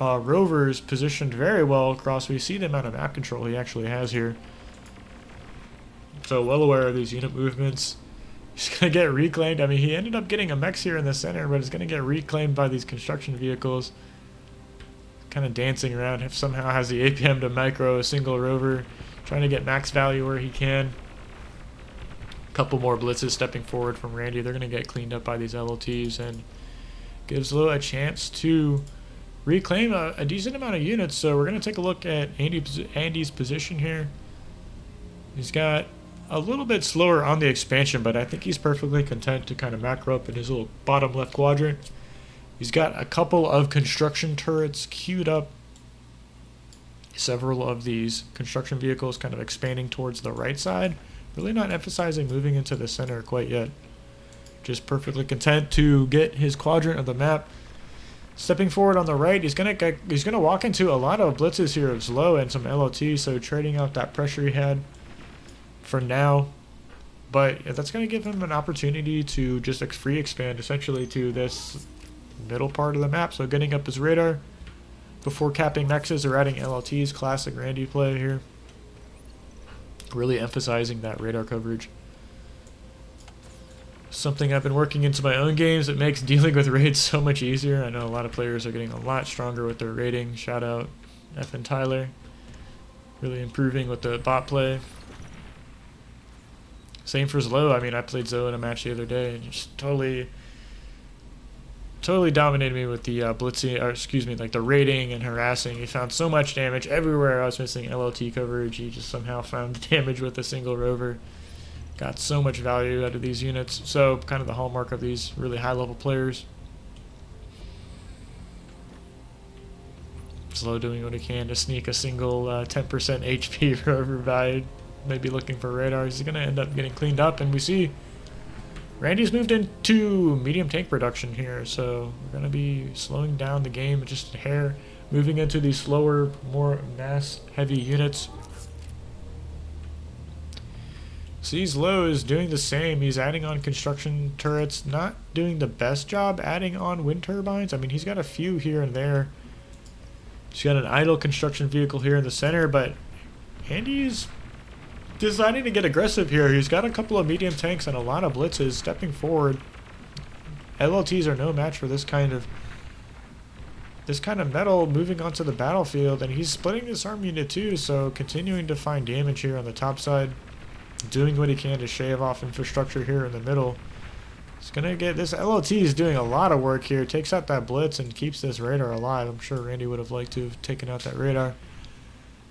Speaker 1: rovers positioned very well across. We see the amount of map control he actually has here. So well aware of these unit movements. He's going to get reclaimed. I mean, he ended up getting a mech here in the center, but it's going to get reclaimed by these construction vehicles. Kind of dancing around. If somehow has the APM to micro a single rover. Trying to get max value where he can. A couple more blitzes stepping forward from Randy. They're going to get cleaned up by these LLTs and gives ZLO a chance to reclaim a decent amount of units. So we're going to take a look at Andy's position here. He's got a little bit slower on the expansion, but I think he's perfectly content to kind of macro up in his little bottom left quadrant. He's got a couple of construction turrets queued up. Several of these construction vehicles kind of expanding towards the right side. Really not emphasizing moving into the center quite yet. Just perfectly content to get his quadrant of the map. Stepping forward on the right, he's gonna walk into a lot of blitzes here of ZLO and some LLT, so trading out that pressure he had for now, but that's going to give him an opportunity to just free expand essentially to this middle part of the map. So getting up his radar before capping mexes or adding LLTs, classic Randy play here. Really emphasizing that radar coverage. Something I've been working into my own games that makes dealing with raids so much easier. I know a lot of players are getting a lot stronger with their raiding. Shout out F and Tyler. Really improving with the bot play. Same for ZLO. I mean, I played ZLO in a match the other day and just totally dominated me with the blitzing, or excuse me, like the raiding and harassing. He found so much damage everywhere I was missing LLT coverage. He just somehow found damage with a single rover. Got so much value out of these units. So kind of the hallmark of these really high level players. ZLO doing what he can to sneak a single 10% HP rover value. Maybe looking for radar. He's going to end up getting cleaned up, and we see Randy's moved into medium tank production here, so we're going to be slowing down the game just a hair, moving into these slower, more mass heavy units. Sees Low is doing the same. He's adding on construction turrets, not doing the best job adding on wind turbines. I mean, he's got a few here and there. He's got an idle construction vehicle here in the center, but Andy's deciding to get aggressive here. He's got a couple of medium tanks and a lot of blitzes stepping forward. LLTs are no match for this kind of metal moving onto the battlefield, and he's splitting this arm unit too, so continuing to find damage here on the top side, doing what he can to shave off infrastructure here in the middle. He's gonna get this LLT is doing a lot of work here, takes out that blitz and keeps this radar alive. I'm sure Randy would have liked to have taken out that radar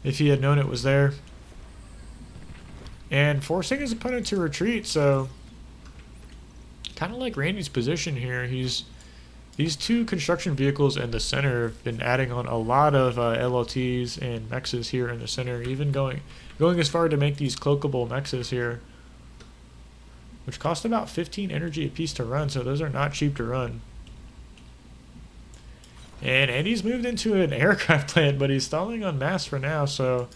Speaker 1: if he had known it was there. And forcing his opponent to retreat, so kind of like Randy's position here. These two construction vehicles in the center have been adding on a lot of LLTs and mexes here in the center, even going as far to make these cloakable mexes here, which cost about 15 energy a piece to run, so those are not cheap to run. And Andy's moved into an aircraft plant, but he's stalling on mass for now, so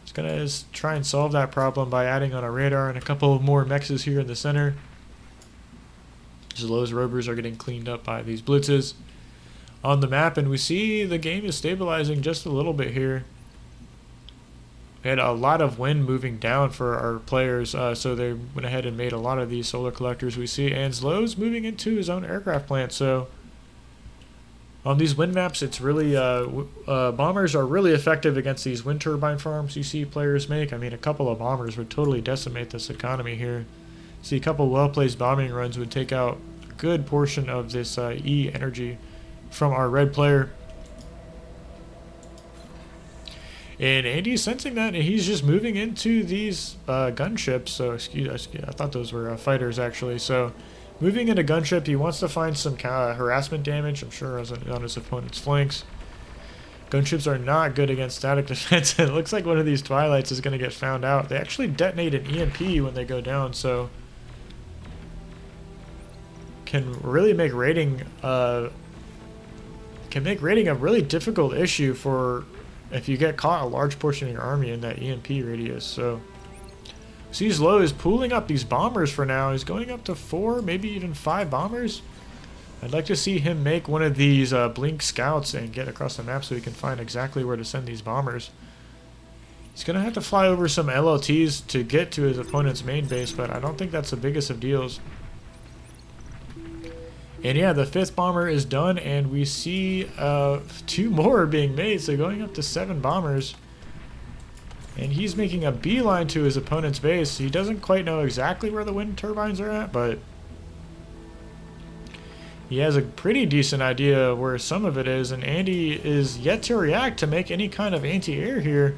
Speaker 1: he's going to try and solve that problem by adding on a radar and a couple of more mexes here in the center. ZLO's rovers are getting cleaned up by these blitzes on the map, and we see the game is stabilizing just a little bit here. We had a lot of wind moving down for our players, so they went ahead and made a lot of these solar collectors we see, and ZLO's moving into his own aircraft plant, so on these wind maps, it's really bombers are really effective against these wind turbine farms you see players make. I mean, a couple of bombers would totally decimate this economy here. See, a couple well-placed bombing runs would take out a good portion of this E energy from our red player. And Andy's sensing that, and he's just moving into these gunships. So, I thought those were fighters actually. So, moving into gunship, he wants to find some harassment damage, I'm sure, on his opponent's flanks. Gunships are not good against static defense. It looks like one of these Twilights is going to get found out. They actually detonate an EMP when they go down, so can really make raiding a really difficult issue for if you get caught a large portion of your army in that EMP radius. So ZLO is pooling up these bombers for now. He's going up to 4, maybe even 5 bombers. I'd like to see him make one of these blink scouts and get across the map so he can find exactly where to send these bombers. He's going to have to fly over some LLTs to get to his opponent's main base, but I don't think that's the biggest of deals. And yeah, the 5th bomber is done, and we see 2 more being made, so going up to 7 bombers. And he's making a beeline to his opponent's base. He doesn't quite know exactly where the wind turbines are at, but he has a pretty decent idea where some of it is, and Andy is yet to react to make any kind of anti-air here.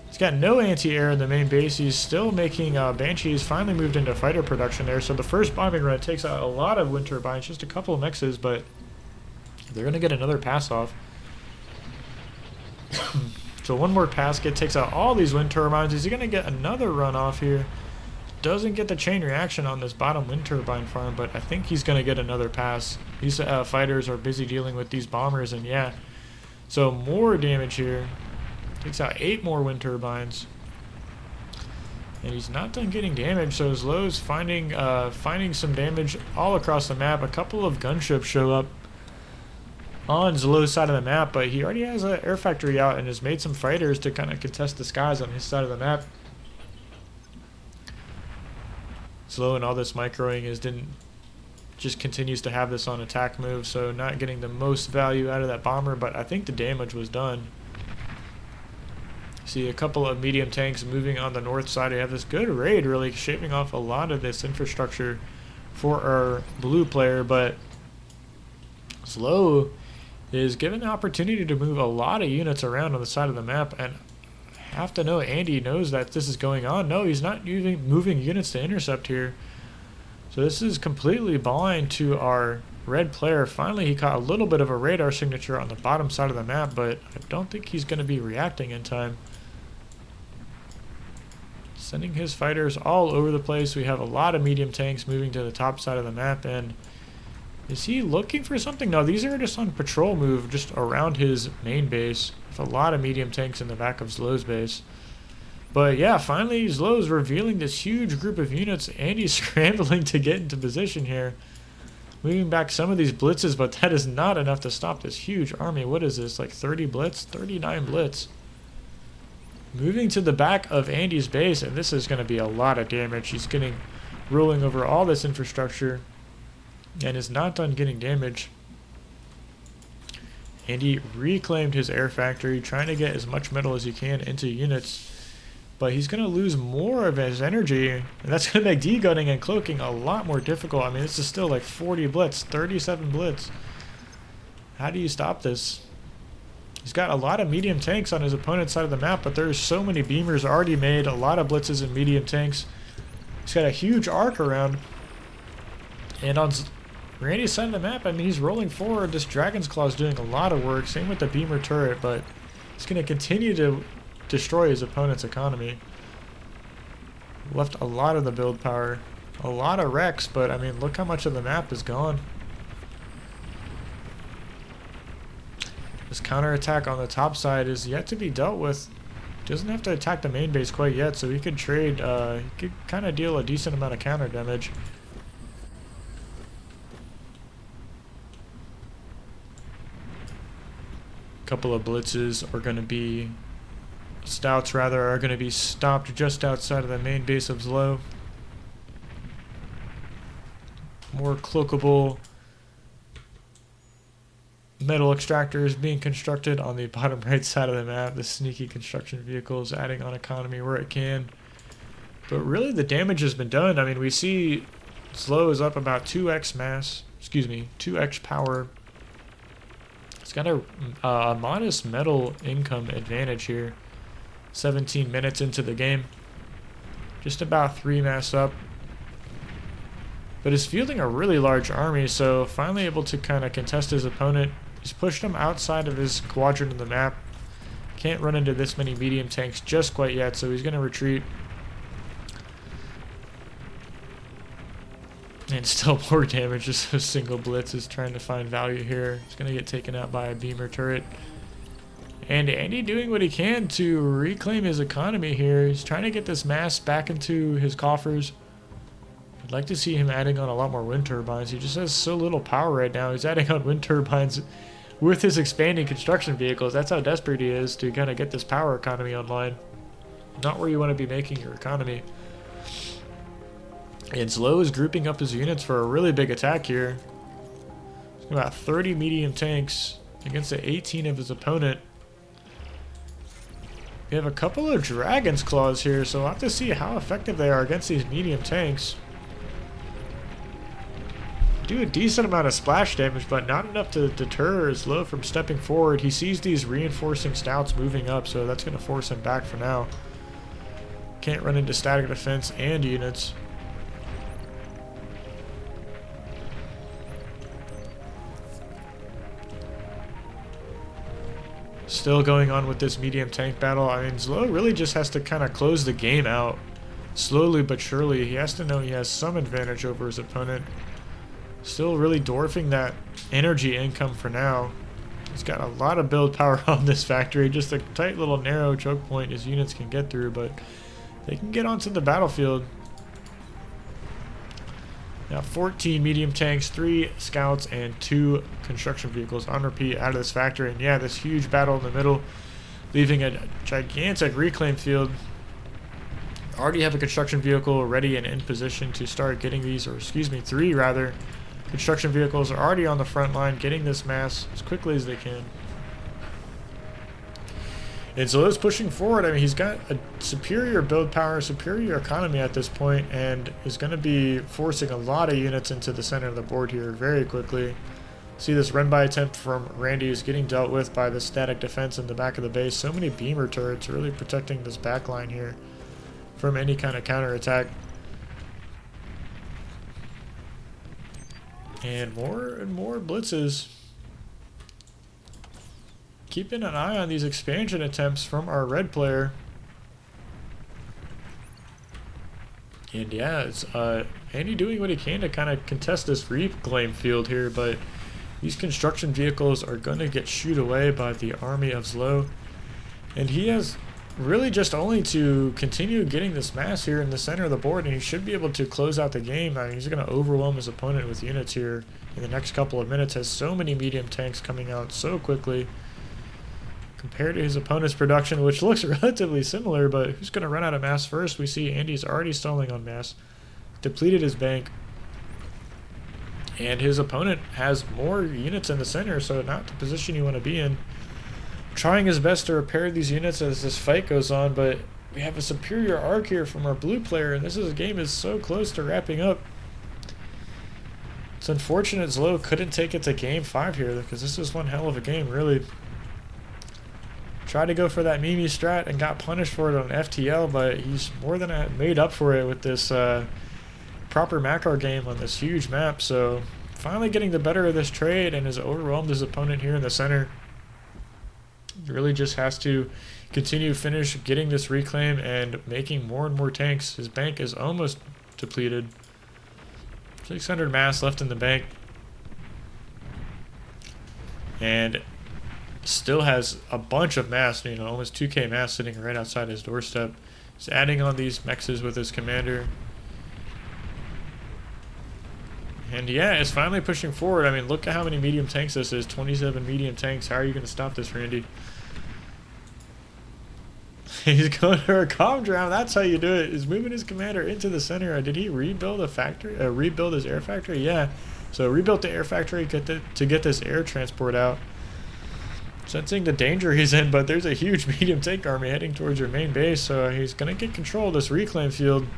Speaker 1: He's got no anti-air in the main base. He's still making Banshees. Finally moved into fighter production there. So the first bombing run takes out a lot of wind turbines, just a couple of mixes, but they're going to get another pass off. So one more pass takes out all these wind turbines. Is he going to get another run off here? Doesn't get the chain reaction on this bottom wind turbine farm, but I think he's going to get another pass. These fighters are busy dealing with these bombers, and yeah. So more damage here. Takes out 8 more wind turbines. And he's not done getting damage, so ZLO's finding some damage all across the map. A couple of gunships show up on ZLO's side of the map, but he already has an air factory out and has made some fighters to kind of contest the skies on his side of the map. ZLO and all this microing just continues to have this on attack move, so not getting the most value out of that bomber, but I think the damage was done. See a couple of medium tanks moving on the north side. We have this good raid really shaping off a lot of this infrastructure for our blue player, but ZLO is given the opportunity to move a lot of units around on the side of the map, and I have to know Andy knows that this is going on. No, he's not moving units to intercept here. So this is completely blind to our red player. Finally, he caught a little bit of a radar signature on the bottom side of the map, but I don't think he's going to be reacting in time. Sending his fighters all over the place. We have a lot of medium tanks moving to the top side of the map, and is he looking for something? No, these are just on patrol move just around his main base with a lot of medium tanks in the back of ZLO's base. But yeah, finally ZLO's revealing this huge group of units. Andy's scrambling to get into position here, moving back some of these blitzes, but that is not enough to stop this huge army. What is this, like 30 blitz? 39 blitz. Moving to the back of Andy's base, and this is going to be a lot of damage. He's rolling over all this infrastructure and is not done getting damage. Andy reclaimed his air factory, trying to get as much metal as he can into units, but he's going to lose more of his energy, and that's going to make degunning and cloaking a lot more difficult. I mean, this is still like 40 blitz, 37 blitz. How do you stop this? He's got a lot of medium tanks on his opponent's side of the map, but there's so many beamers already made, a lot of blitzes and medium tanks. He's got a huge arc around. And on Randy's side of the map, I mean, he's rolling forward. This Dragon's Claw is doing a lot of work. Same with the beamer turret, but he's going to continue to destroy his opponent's economy. Left a lot of the build power. A lot of wrecks, but I mean, look how much of the map is gone. This counterattack on the top side is yet to be dealt with. Doesn't have to attack the main base quite yet, so he could trade, he could kind of deal a decent amount of counter damage. Couple of blitzes are going to be, stouts rather, are going to be stopped just outside of the main base of ZLO. More cloakable metal extractors being constructed on the bottom right side of the map. The sneaky construction vehicles adding on economy where it can. But really the damage has been done. I mean, we see ZLO is up about 2x mass, 2x power. It's got a modest metal income advantage here. 17 minutes into the game. Just about 3 mass up. But is fielding a really large army, so finally able to kind of contest his opponent. He's pushed him outside of his quadrant of the map. Can't run into this many medium tanks just quite yet, so he's going to retreat. And still more damage, just a single blitz is trying to find value here. He's going to get taken out by a beamer turret. And Andy doing what he can to reclaim his economy here. He's trying to get this mass back into his coffers. I'd like to see him adding on a lot more wind turbines. He just has so little power right now. He's adding on wind turbines with his expanding construction vehicles. That's how desperate he is to kind of get this power economy online. Not where you want to be making your economy. And ZLO is grouping up his units for a really big attack here. He's got about 30 medium tanks against the 18 of his opponent. We have a couple of Dragon's Claws here, so we'll have to see how effective they are against these medium tanks. Do a decent amount of splash damage, but not enough to deter ZLO from stepping forward. He sees these reinforcing stouts moving up, so that's going to force him back for now. Can't run into static defense and units. Still going on with this medium tank battle. I mean, ZLO really just has to kind of close the game out slowly but surely. He has to know he has some advantage over his opponent. Still really dwarfing that energy income for now. He's got a lot of build power on this factory. Just a tight little narrow choke point his units can get through, but they can get onto the battlefield. Now 14 medium tanks, 3 scouts, and 2 construction vehicles on repeat out of this factory. And yeah, this huge battle in the middle, leaving a gigantic reclaim field. Already have a construction vehicle ready and in position to start getting these, or excuse me, 3 rather. Construction vehicles are already on the front line, getting this mass as quickly as they can. And ZLO's pushing forward. I mean, he's got a superior build power, superior economy at this point, and is going to be forcing a lot of units into the center of the board here very quickly. See this run-by attempt from Randy is getting dealt with by the static defense in the back of the base. So many beamer turrets really protecting this back line here from any kind of counterattack. And more blitzes. Keeping an eye on these expansion attempts from our red player. And yeah, it's Andy doing what he can to kind of contest this reclaim field here, but these construction vehicles are going to get shooed away by the army of ZLO. And he has really just only to continue getting this mass here in the center of the board, and he should be able to close out the game. I mean, he's going to overwhelm his opponent with units here in the next couple of minutes. Has so many medium tanks coming out so quickly compared to his opponent's production, which looks relatively similar, but who's going to run out of mass first? We see Andy's already stalling on mass, depleted his bank, and his opponent has more units in the center, so not the position you want to be in. Trying his best to repair these units as this fight goes on, but we have a superior arc here from our blue player, and this game is so close to wrapping up. It's unfortunate ZLO couldn't take it to game 5 here, because this is one hell of a game, really. Tried to go for that Mimi strat and got punished for it on FTL, but he's more than made up for it with this proper macro game on this huge map. So finally getting the better of this trade and has overwhelmed his opponent here in the center. He really just has to continue finish getting this reclaim and making more and more tanks. His bank is almost depleted. 600 mass left in the bank. And still has a bunch of mass, you know, almost 2k mass sitting right outside his doorstep. He's adding on these mexes with his commander. And yeah, it's finally pushing forward. I mean, look at how many medium tanks this is. 27 medium tanks. How are you going to stop this, Randy? He's going to a comm drown. That's how you do it. He's moving his commander into the center. Did he rebuild a factory? Rebuild his air factory? Yeah. So rebuilt the air factory to get this air transport out. Sensing the danger he's in, but there's a huge medium tank army heading towards your main base, so he's going to get control of this reclaim field.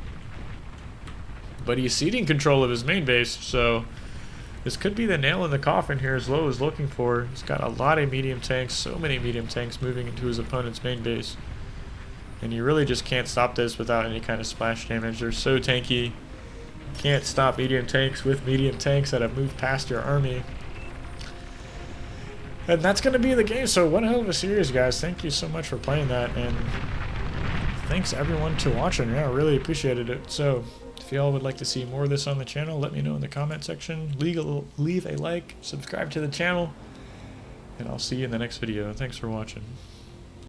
Speaker 1: But he's ceding control of his main base, so this could be the nail in the coffin here as ZLO is looking for. He's got a lot of medium tanks, so many medium tanks moving into his opponent's main base. And you really just can't stop this without any kind of splash damage. They're so tanky. Can't stop medium tanks with medium tanks that have moved past your army. And that's going to be the game. So one hell of a series, guys. Thank you so much for playing that. And thanks everyone to watching. Yeah, I really appreciated it. So if y'all would like to see more of this on the channel, let me know in the comment section. Leave a like, subscribe to the channel, and I'll see you in the next video. Thanks for watching.